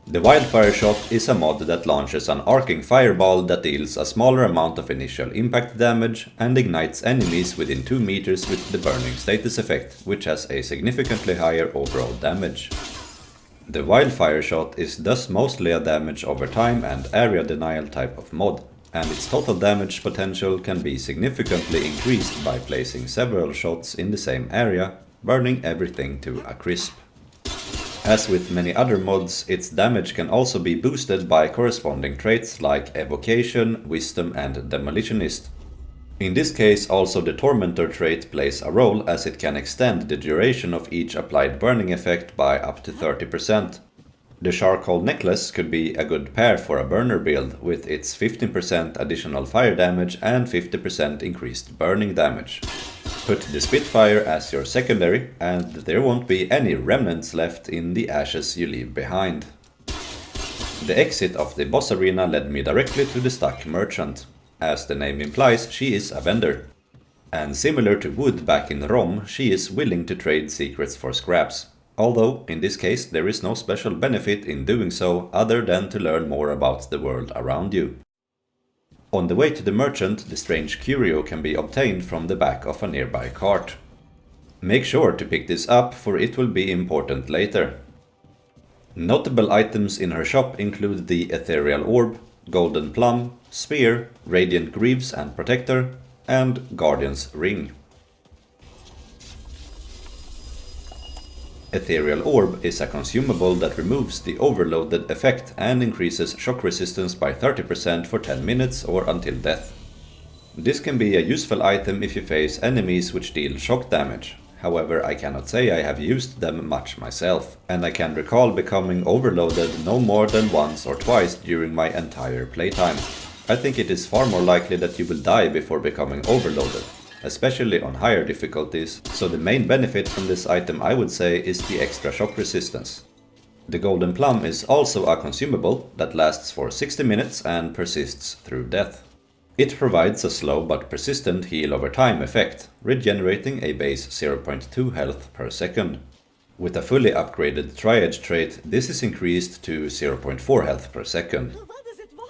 The Wildfire Shot is a mod that launches an arcing fireball that deals a smaller amount of initial impact damage and ignites enemies within 2 meters with the burning status effect, which has a significantly higher overall damage. The Wildfire Shot is thus mostly a damage over time and area denial type of mod, and its total damage potential can be significantly increased by placing several shots in the same area, burning everything to a crisp. As with many other mods, its damage can also be boosted by corresponding traits like Evocation, Wisdom and Demolitionist. In this case, also the Tormentor trait plays a role, as it can extend the duration of each applied burning effect by up to 30%. The Charcoal Necklace could be a good pair for a burner build, with its 15% additional fire damage and 50% increased burning damage. Put the Spitfire as your secondary, and there won't be any remnants left in the ashes you leave behind. The exit of the boss arena led me directly to the Stuck Merchant. As the name implies, she is a vendor. And similar to Wood back in Rom, she is willing to trade secrets for scraps. Although, in this case, there is no special benefit in doing so other than to learn more about the world around you. On the way to the merchant, the strange Curio can be obtained from the back of a nearby cart. Make sure to pick this up, for it will be important later. Notable items in her shop include the Ethereal Orb, Golden Plum, Spear, Radiant Greaves and Protector, and Guardian's Ring. Ethereal Orb is a consumable that removes the overloaded effect and increases shock resistance by 30% for 10 minutes or until death. This can be a useful item if you face enemies which deal shock damage. However, I cannot say I have used them much myself, and I can recall becoming overloaded no more than once or twice during my entire playtime. I think it is far more likely that you will die before becoming overloaded, especially on higher difficulties, so the main benefit from this item I would say is the extra shock resistance. The Golden Plum is also a consumable that lasts for 60 minutes and persists through death. It provides a slow but persistent heal over time effect, regenerating a base 0.2 health per second. With a fully upgraded Triage trait, this is increased to 0.4 health per second.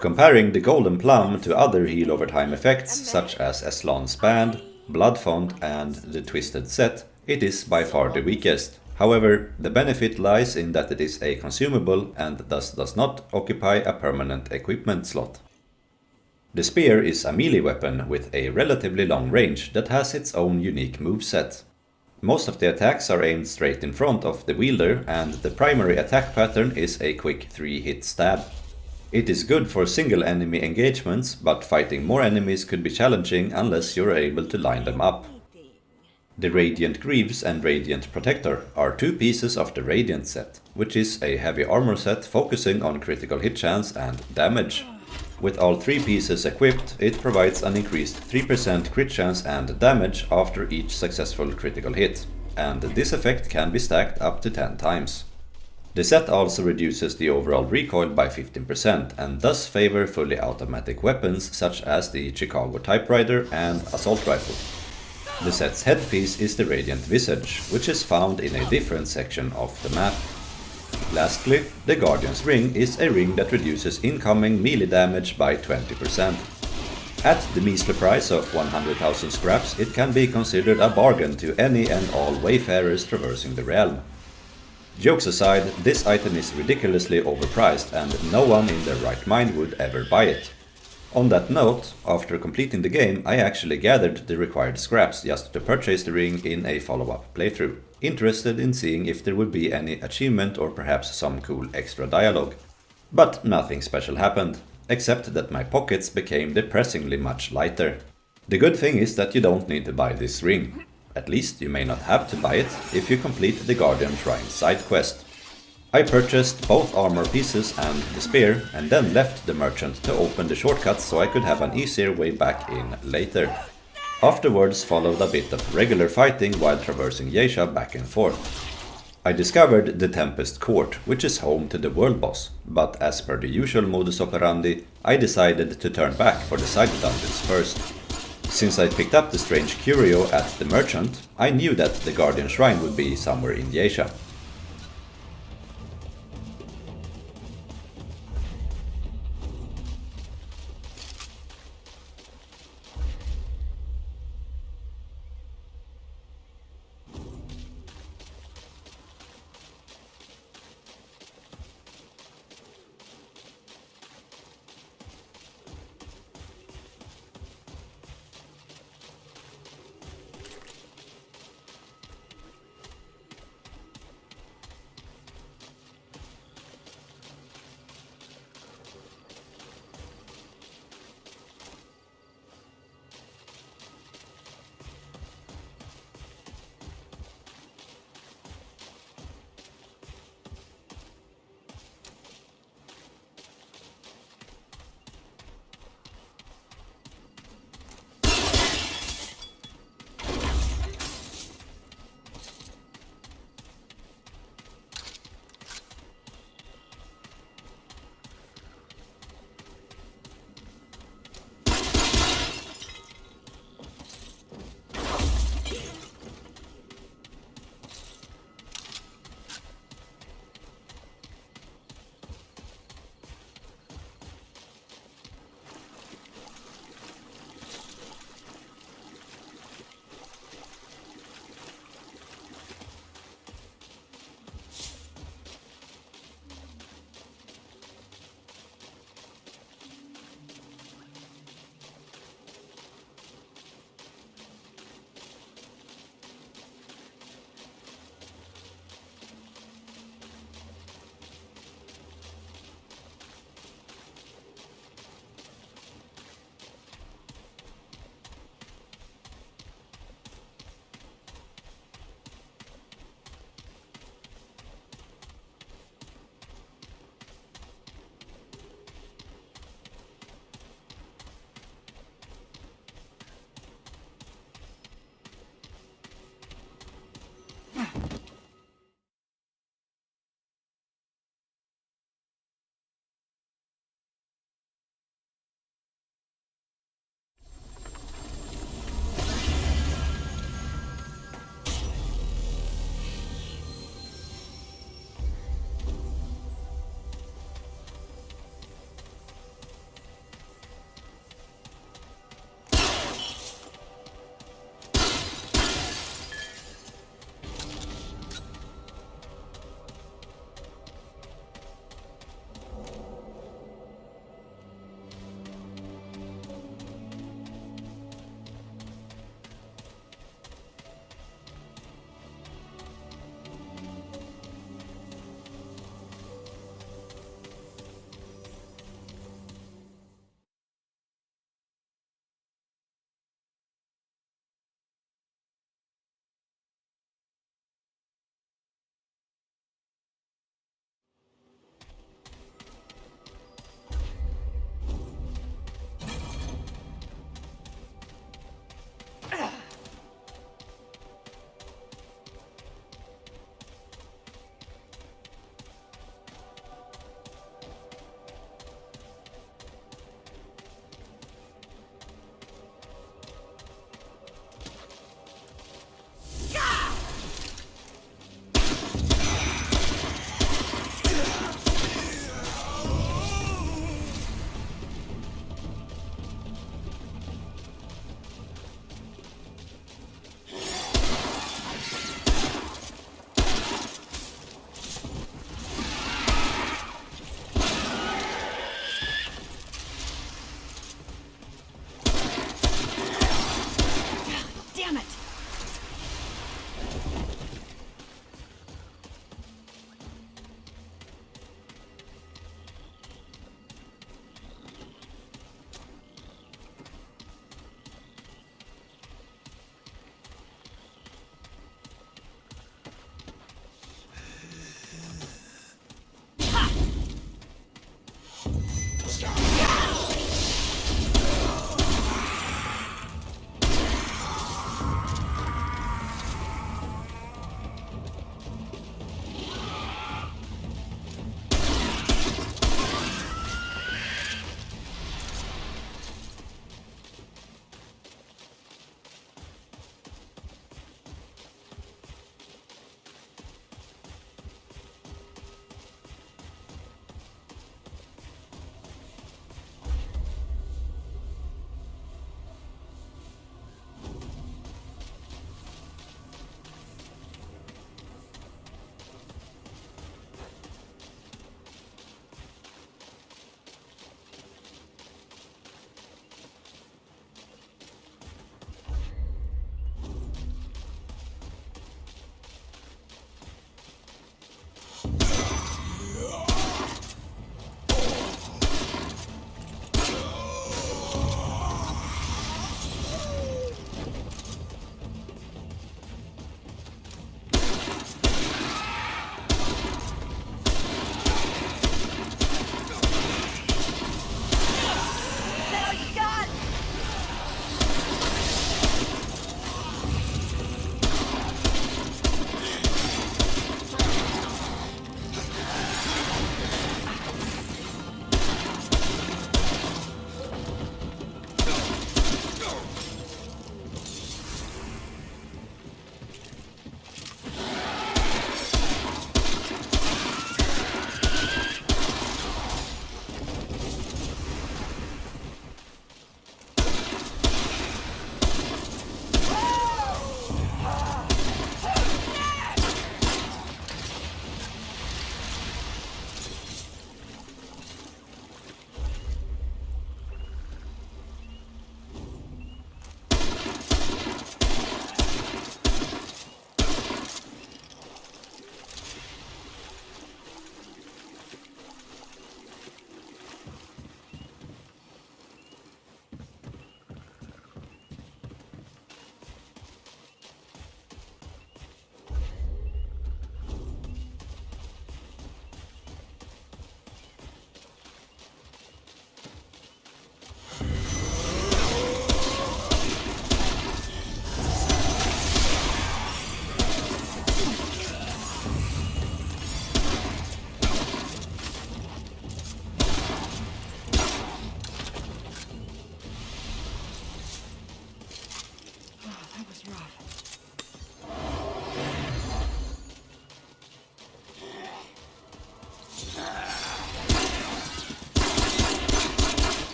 Comparing the Golden Plum to other heal over time effects such as Aslan's Band, Blood Font and the Twisted Set, it is by far the weakest. However, the benefit lies in that it is a consumable and thus does not occupy a permanent equipment slot. The Spear is a melee weapon with a relatively long range that has its own unique moveset. Most of the attacks are aimed straight in front of the wielder, and the primary attack pattern is a quick 3-hit stab. It is good for single enemy engagements, but fighting more enemies could be challenging unless you're able to line them up. The Radiant Greaves and Radiant Protector are 2 pieces of the Radiant set, which is a heavy armor set focusing on critical hit chance and damage. With all 3 pieces equipped, it provides an increased 3% crit chance and damage after each successful critical hit, and this effect can be stacked up to 10 times. The set also reduces the overall recoil by 15% and thus favor fully automatic weapons such as the Chicago Typewriter and Assault Rifle. The set's headpiece is the Radiant Visage, which is found in a different section of the map. Lastly, the Guardian's Ring is a ring that reduces incoming melee damage by 20%. At the measly price of 100,000 scraps, it can be considered a bargain to any and all wayfarers traversing the realm. Jokes aside, this item is ridiculously overpriced and no one in their right mind would ever buy it. On that note, after completing the game, I actually gathered the required scraps just to purchase the ring in a follow-up playthrough, interested in seeing if there would be any achievement or perhaps some cool extra dialogue. But nothing special happened, except that my pockets became depressingly much lighter. The good thing is that you don't need to buy this ring. At least you may not have to buy it if you complete the Guardian Shrine side quest. I purchased both armor pieces and the spear, and then left the merchant to open the shortcuts so I could have an easier way back in later. Afterwards followed a bit of regular fighting while traversing Yaesha back and forth. I discovered the Tempest Court, which is home to the world boss, but as per the usual modus operandi, I decided to turn back for the side dungeons first. Since I picked up the strange curio at the merchant, I knew that the Guardian Shrine would be somewhere in Yaesha.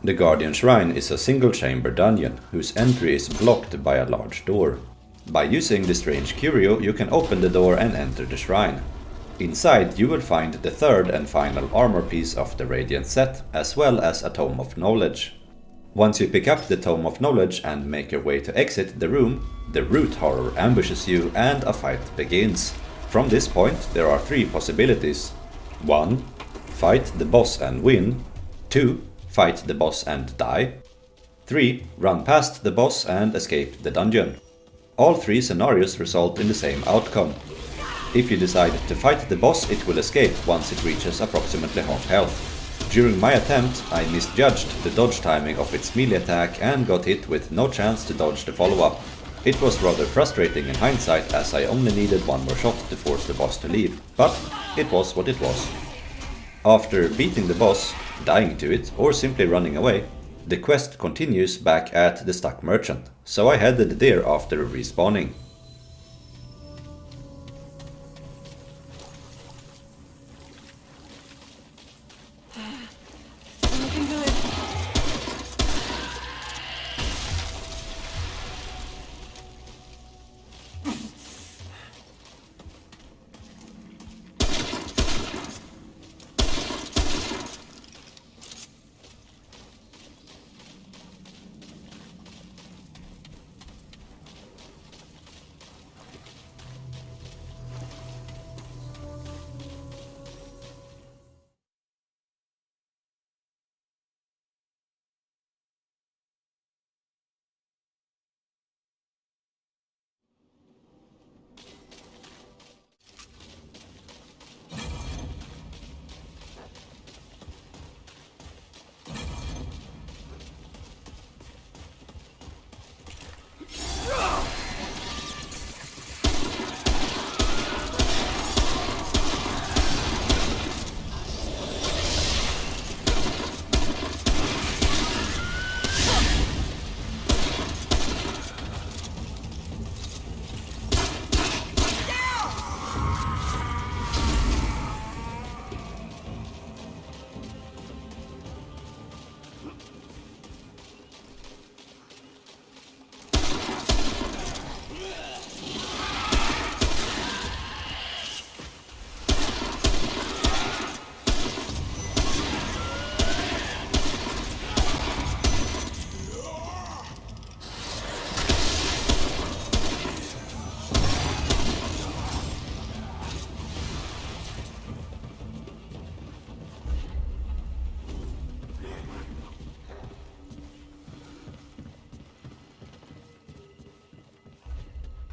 The Guardian Shrine is a single-chamber dungeon, whose entry is blocked by a large door. By using the strange Curio, you can open the door and enter the shrine. Inside you will find the third and final armor piece of the Radiant set, as well as a Tome of Knowledge. Once you pick up the Tome of Knowledge and make your way to exit the room, the Root Horror ambushes you and a fight begins. From this point there are 3 possibilities. 1. Fight the boss and win. 2. Fight the boss and die. 3. Run past the boss and escape the dungeon. All 3 scenarios result in the same outcome. If you decide to fight the boss, it will escape once it reaches approximately half health. During my attempt, I misjudged the dodge timing of its melee attack and got hit with no chance to dodge the follow-up. It was rather frustrating in hindsight, as I only needed 1 more shot to force the boss to leave, but it was what it was. After beating the boss, dying to it, or simply running away, the quest continues back at the stuck merchant, so I headed there after respawning. Looking good.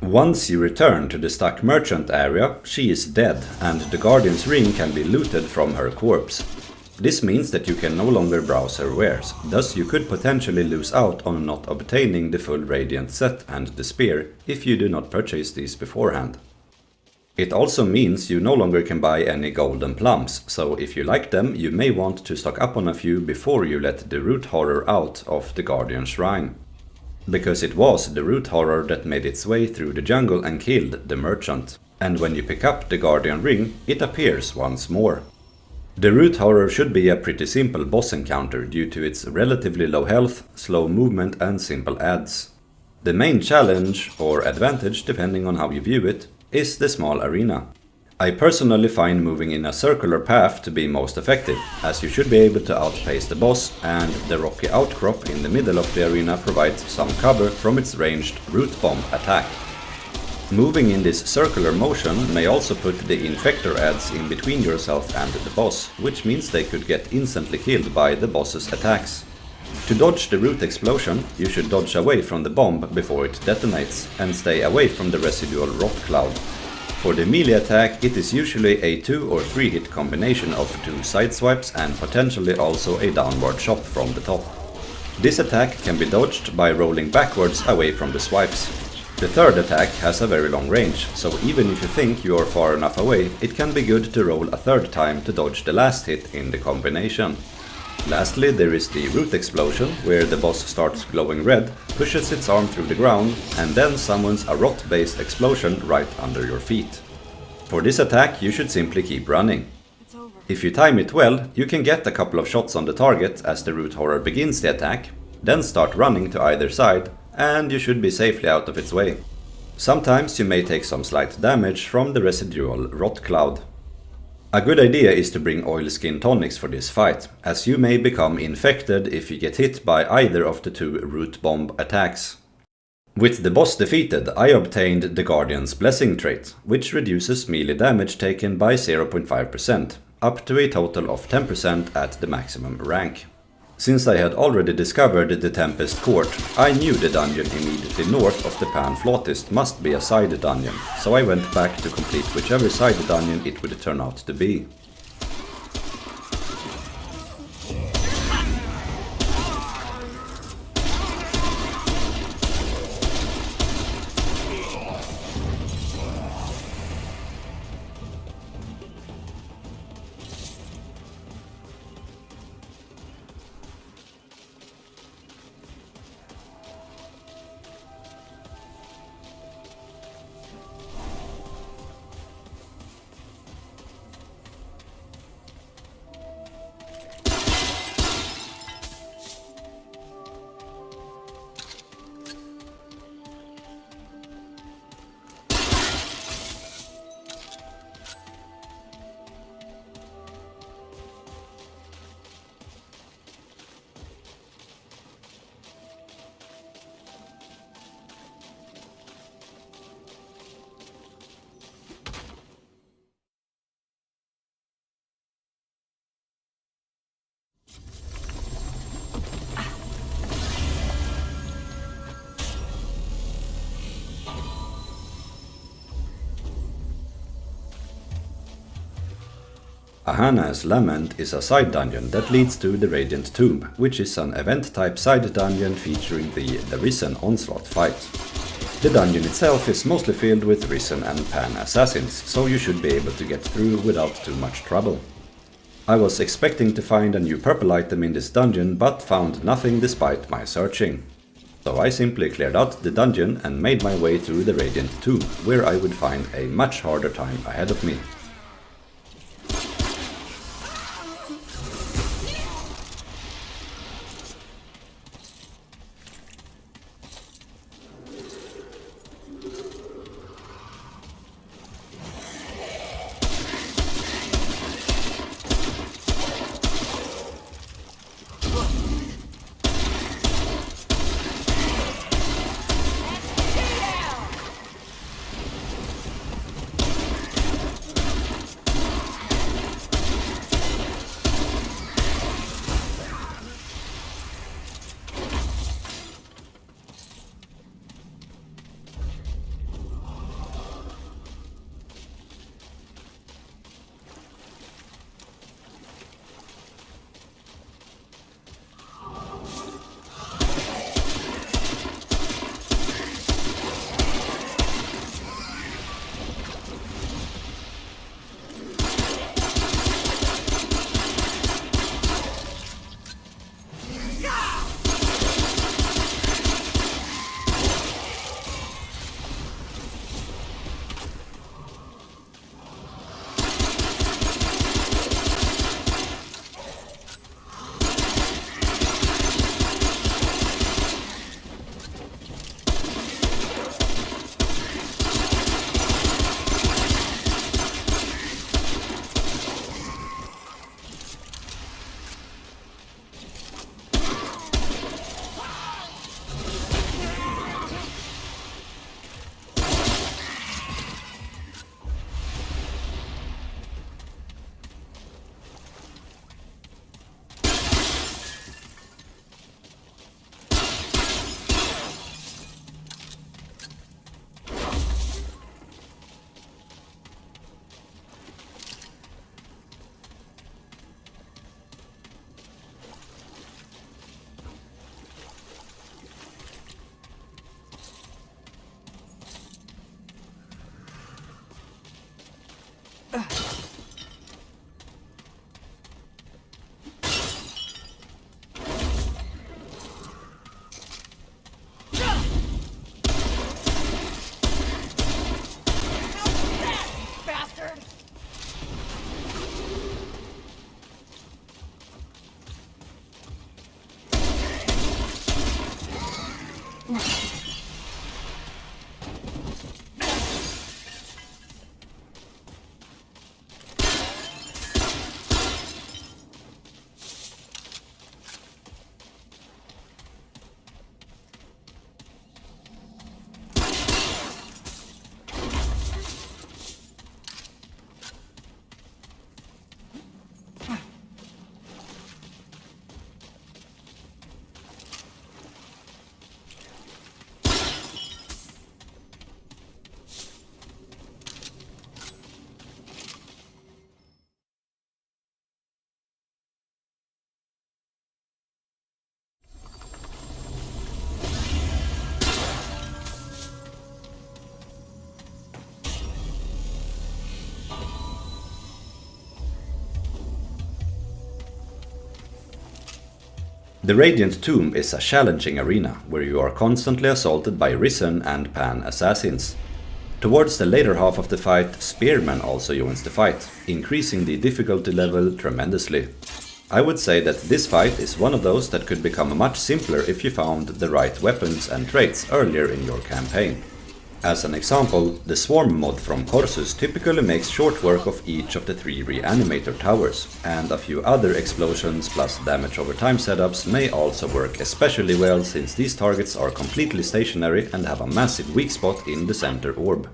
Once you return to the stuck merchant area, she is dead, and the Guardian's ring can be looted from her corpse. This means that you can no longer browse her wares, thus you could potentially lose out on not obtaining the full Radiant set and the spear if you do not purchase these beforehand. It also means you no longer can buy any golden plums, so if you like them, you may want to stock up on a few before you let the Root Horror out of the Guardian Shrine. Because it was the Root Horror that made its way through the jungle and killed the merchant. And when you pick up the Guardian Ring, it appears once more. The Root Horror should be a pretty simple boss encounter due to its relatively low health, slow movement and simple adds. The main challenge, or advantage depending on how you view it, is the small arena. I personally find moving in a circular path to be most effective, as you should be able to outpace the boss, and the rocky outcrop in the middle of the arena provides some cover from its ranged root bomb attack. Moving in this circular motion may also put the infector adds in between yourself and the boss, which means they could get instantly killed by the boss's attacks. To dodge the root explosion, you should dodge away from the bomb before it detonates, and stay away from the residual rot cloud. For the melee attack, it is usually a 2 or 3 hit combination of 2 side swipes and potentially also a downward chop from the top. This attack can be dodged by rolling backwards away from the swipes. The third attack has a very long range, so even if you think you are far enough away, it can be good to roll a third time to dodge the last hit in the combination. Lastly, there is the root explosion, where the boss starts glowing red, pushes its arm through the ground, and then summons a rot-based explosion right under your feet. For this attack, you should simply keep running. It's over. If you time it well, you can get a couple of shots on the target as the root horror begins the attack, then start running to either side, and you should be safely out of its way. Sometimes you may take some slight damage from the residual rot cloud. A good idea is to bring oilskin tonics for this fight, as you may become infected if you get hit by either of the two root bomb attacks. With the boss defeated, I obtained the Guardian's Blessing trait, which reduces melee damage taken by 0.5%, up to a total of 10% at the maximum rank. Since I had already discovered the Tempest Court, I knew the dungeon immediately north of the Pan Flautist must be a side dungeon, so I went back to complete whichever side dungeon it would turn out to be. Ahanae's Lament is a side dungeon that leads to the Radiant Tomb, which is an event-type side dungeon featuring the Risen Onslaught fight. The dungeon itself is mostly filled with Risen and Pan assassins, so you should be able to get through without too much trouble. I was expecting to find a new purple item in this dungeon, but found nothing despite my searching. So I simply cleared out the dungeon and made my way to the Radiant Tomb, where I would find a much harder time ahead of me. The Radiant Tomb is a challenging arena, where you are constantly assaulted by Risen and Pan assassins. Towards the later half of the fight, Spearman also joins the fight, increasing the difficulty level tremendously. I would say that this fight is one of those that could become much simpler if you found the right weapons and traits earlier in your campaign. As an example, the Swarm mod from Corsus typically makes short work of each of the 3 Reanimator towers, and a few other explosions plus damage over time setups may also work especially well since these targets are completely stationary and have a massive weak spot in the center orb.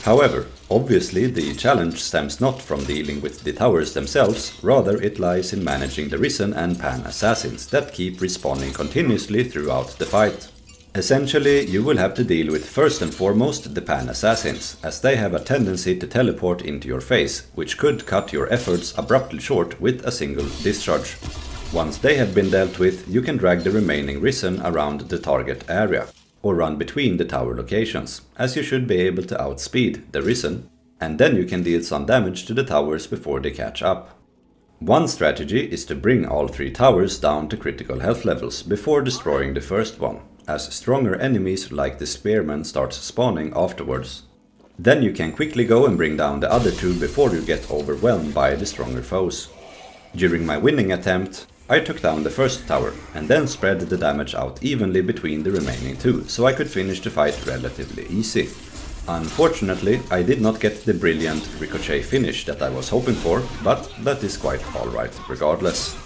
However, obviously the challenge stems not from dealing with the towers themselves, rather it lies in managing the Risen and Pan assassins that keep respawning continuously throughout the fight. Essentially, you will have to deal with first and foremost the Pan assassins, as they have a tendency to teleport into your face, which could cut your efforts abruptly short with a single discharge. Once they have been dealt with, you can drag the remaining Risen around the target area, or run between the tower locations, as you should be able to outspeed the Risen, and then you can deal some damage to the towers before they catch up. One strategy is to bring all 3 towers down to critical health levels before destroying the first one, as stronger enemies like the Spearman starts spawning afterwards. Then you can quickly go and bring down the other 2 before you get overwhelmed by the stronger foes. During my winning attempt, I took down the first tower and then spread the damage out evenly between the remaining 2, so I could finish the fight relatively easy. Unfortunately, I did not get the brilliant ricochet finish that I was hoping for, but that is quite alright regardless.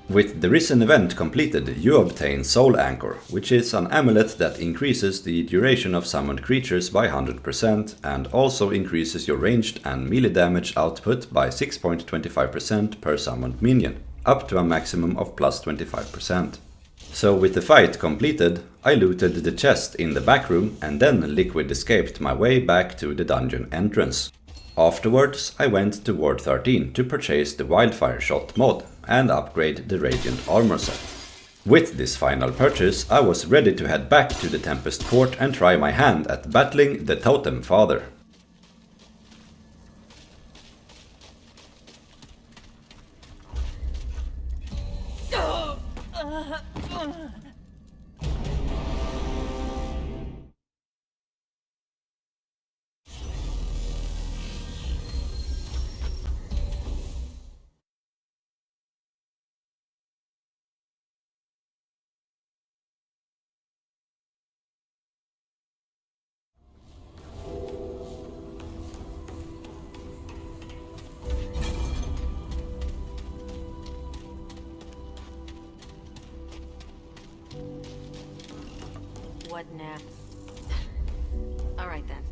With the Risen event completed, you obtain Soul Anchor, which is an amulet that increases the duration of summoned creatures by 100% and also increases your ranged and melee damage output by 6.25% per summoned minion, up to a maximum of plus 25%. So with the fight completed, I looted the chest in the back room and then liquid escaped my way back to the dungeon entrance. Afterwards, I went to Ward 13 to purchase the Wildfire Shot mod and upgrade the Radiant Armor set. With this final purchase, I was ready to head back to the Tempest Court and try my hand at battling the Totem Father. What now? Alright then.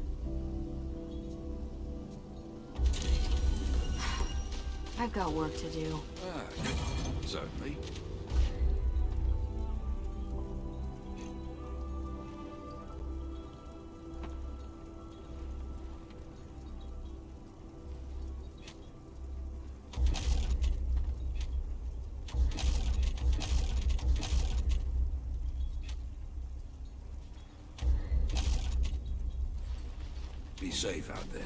I've got work to do. Ah, certainly. Be safe out there.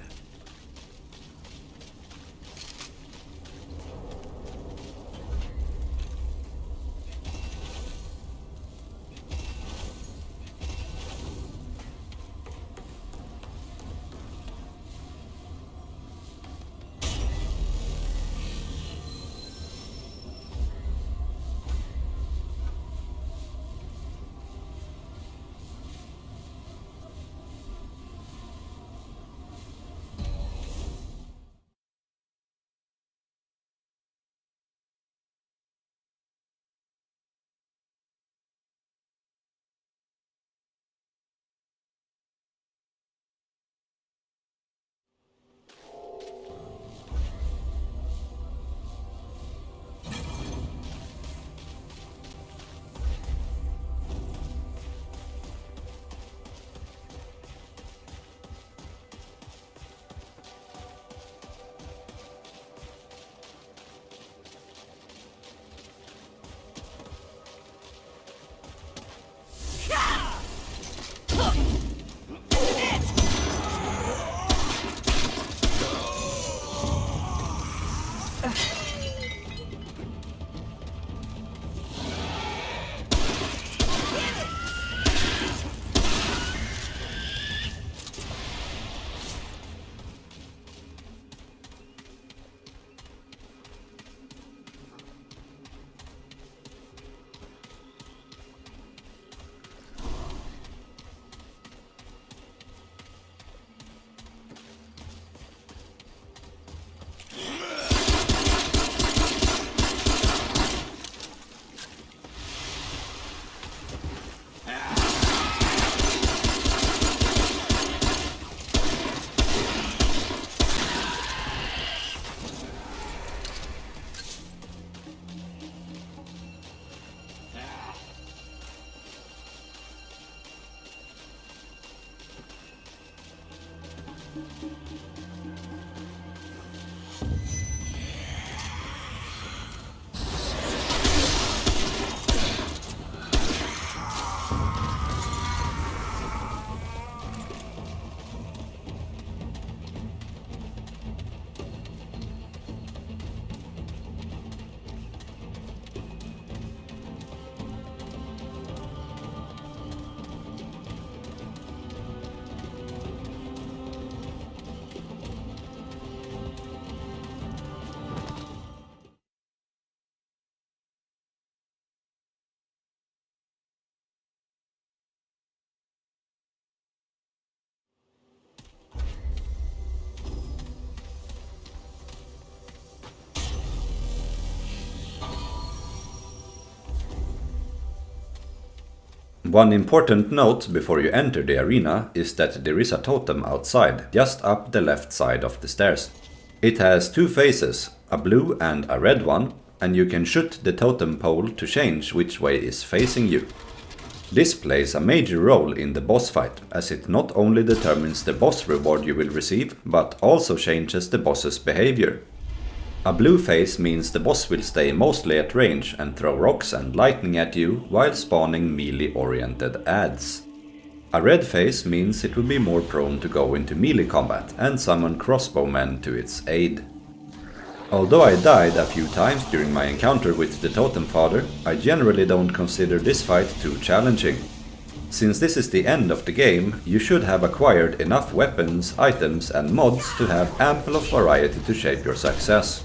One important note before you enter the arena is that there is a totem outside, just up the left side of the stairs. It has two faces, a blue and a red one, and you can shoot the totem pole to change which way is facing you. This plays a major role in the boss fight, as it not only determines the boss reward you will receive, but also changes the boss's behavior. A blue face means the boss will stay mostly at range and throw rocks and lightning at you while spawning melee-oriented adds. A red face means it will be more prone to go into melee combat and summon crossbowmen to its aid. Although I died a few times during my encounter with the Totem Father, I generally don't consider this fight too challenging. Since this is the end of the game, you should have acquired enough weapons, items and mods to have ample of variety to shape your success.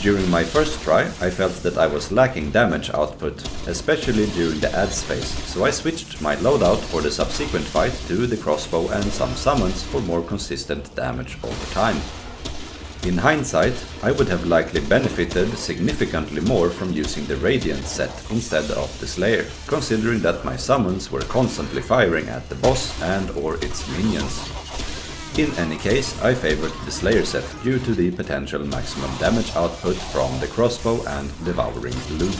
During my first try, I felt that I was lacking damage output, especially during the adds phase, so I switched my loadout for the subsequent fight to the crossbow and some summons for more consistent damage over time. In hindsight, I would have likely benefited significantly more from using the Radiant set instead of the Slayer, considering that my summons were constantly firing at the boss and or its minions. In any case, I favored the Slayer set due to the potential maximum damage output from the crossbow and devouring loot.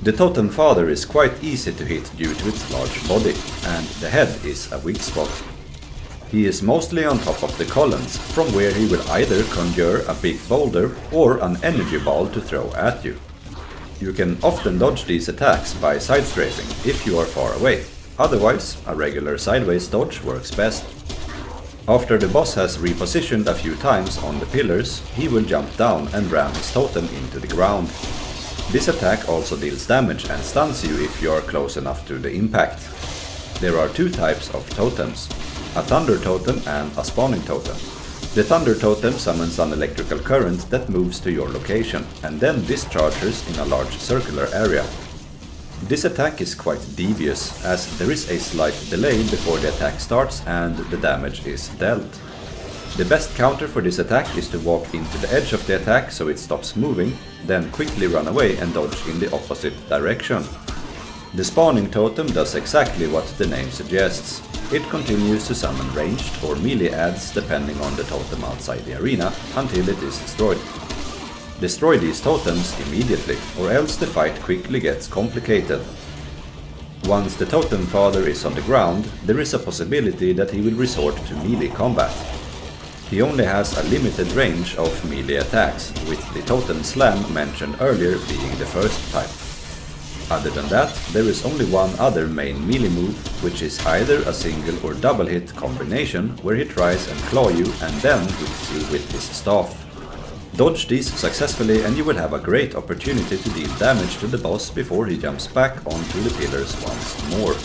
The Totem Father is quite easy to hit due to its large body, and the head is a weak spot. He is mostly on top of the columns, from where he will either conjure a big boulder or an energy ball to throw at you. You can often dodge these attacks by side-strafing if you are far away, otherwise a regular sideways dodge works best. After the boss has repositioned a few times on the pillars, he will jump down and ram his totem into the ground. This attack also deals damage and stuns you if you are close enough to the impact. There are two types of totems, a Thunder Totem and a Spawning Totem. The Thunder Totem summons an electrical current that moves to your location and then discharges in a large circular area. This attack is quite devious, as there is a slight delay before the attack starts and the damage is dealt. The best counter for this attack is to walk into the edge of the attack so it stops moving, then quickly run away and dodge in the opposite direction. The Spawning Totem does exactly what the name suggests. It continues to summon ranged or melee adds depending on the totem outside the arena until it is destroyed. Destroy these totems immediately, or else the fight quickly gets complicated. Once the Totem Father is on the ground, there is a possibility that he will resort to melee combat. He only has a limited range of melee attacks, with the Totem Slam mentioned earlier being the first type. Other than that, there is only one other main melee move, which is either a single or double hit combination, where he tries and claw you and then hits you with his staff. Dodge these successfully and you will have a great opportunity to deal damage to the boss before he jumps back onto the pillars once more.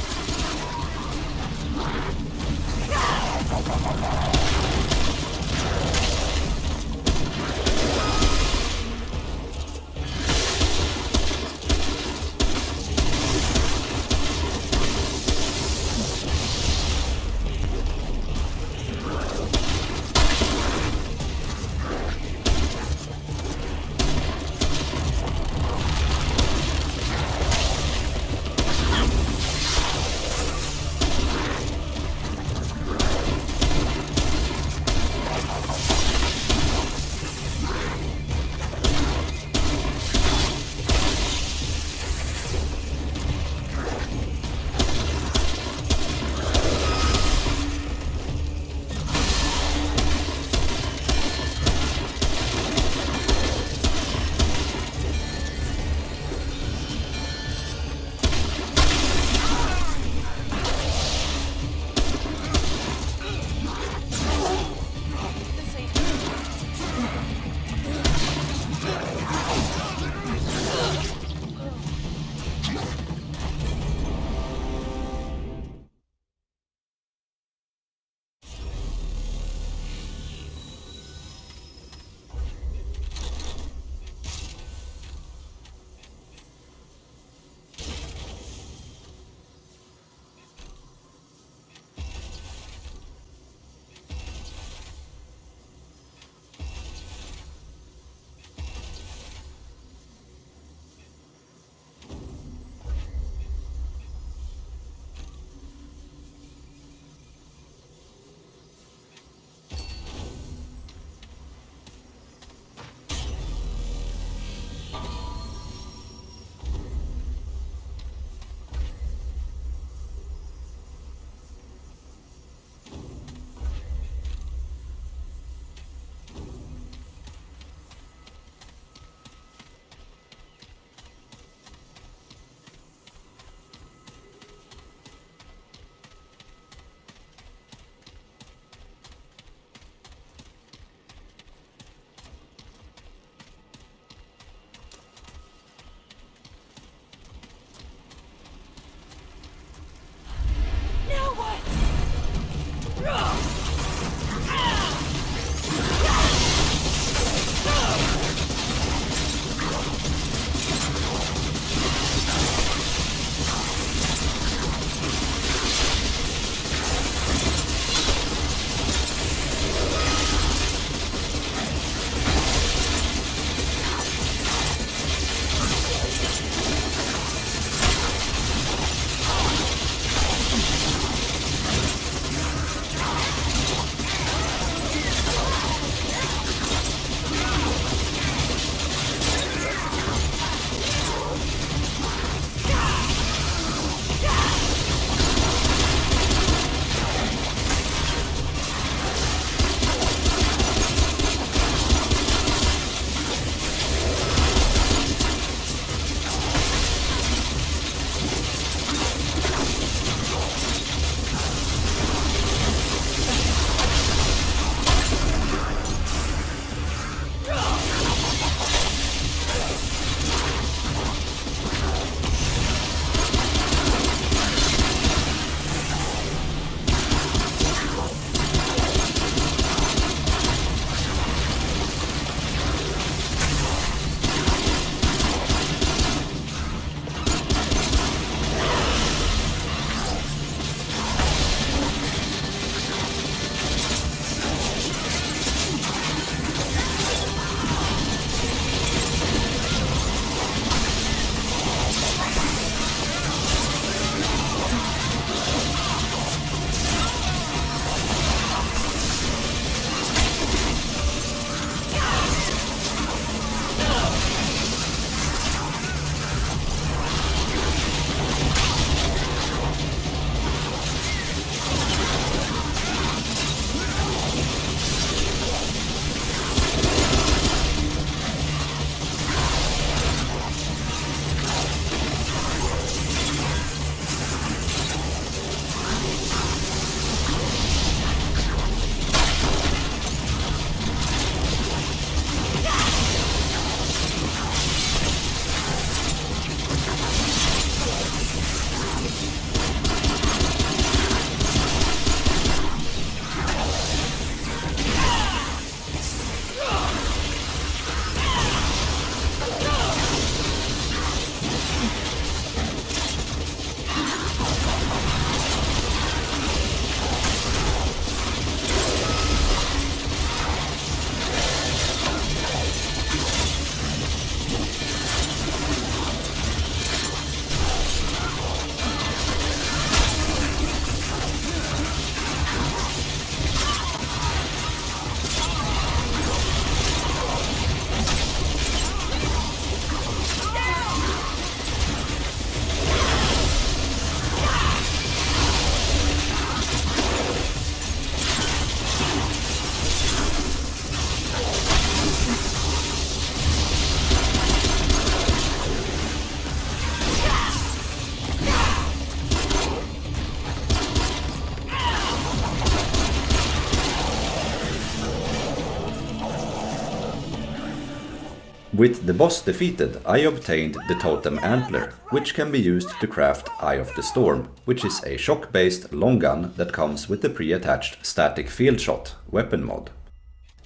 With the boss defeated, I obtained the Totem Antler, which can be used to craft Eye of the Storm, which is a shock-based long gun that comes with the pre-attached Static Field Shot weapon mod.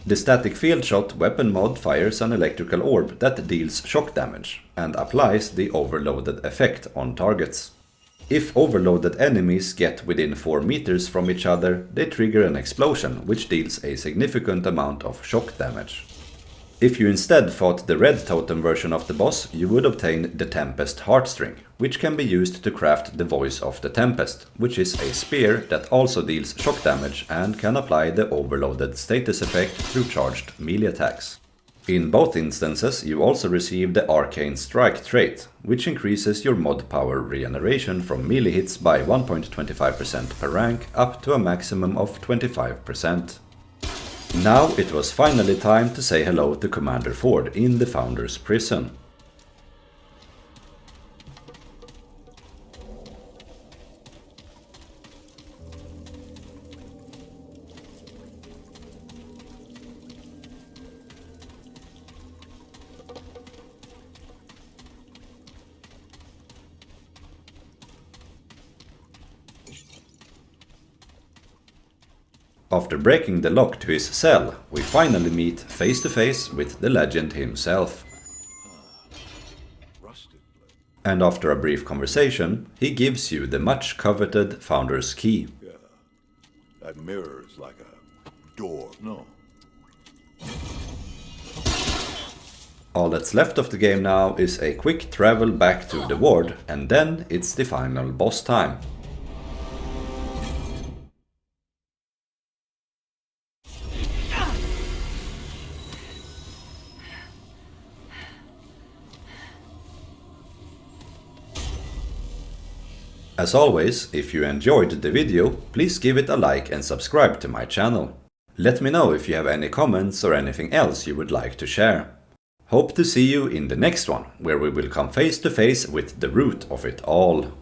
The Static Field Shot weapon mod fires an electrical orb that deals shock damage, and applies the overloaded effect on targets. If overloaded enemies get within 4 meters from each other, they trigger an explosion, which deals a significant amount of shock damage. If you instead fought the red totem version of the boss, you would obtain the Tempest Heartstring, which can be used to craft the Voice of the Tempest, which is a spear that also deals shock damage and can apply the overloaded status effect through charged melee attacks. In both instances, you also receive the Arcane Strike trait, which increases your mod power regeneration from melee hits by 1.25% per rank up to a maximum of 25%. Now it was finally time to say hello to Commander Ford in the Founder's Prison. After breaking the lock to his cell, we finally meet face to face with the legend himself. And after a brief conversation, he gives you the much coveted Founder's Key. Yeah, that mirror is like a door, no? All that's left of the game now is a quick travel back to the ward, and then it's the final boss time. As always, if you enjoyed the video, please give it a like and subscribe to my channel. Let me know if you have any comments or anything else you would like to share. Hope to see you in the next one, where we will come face to face with the root of it all.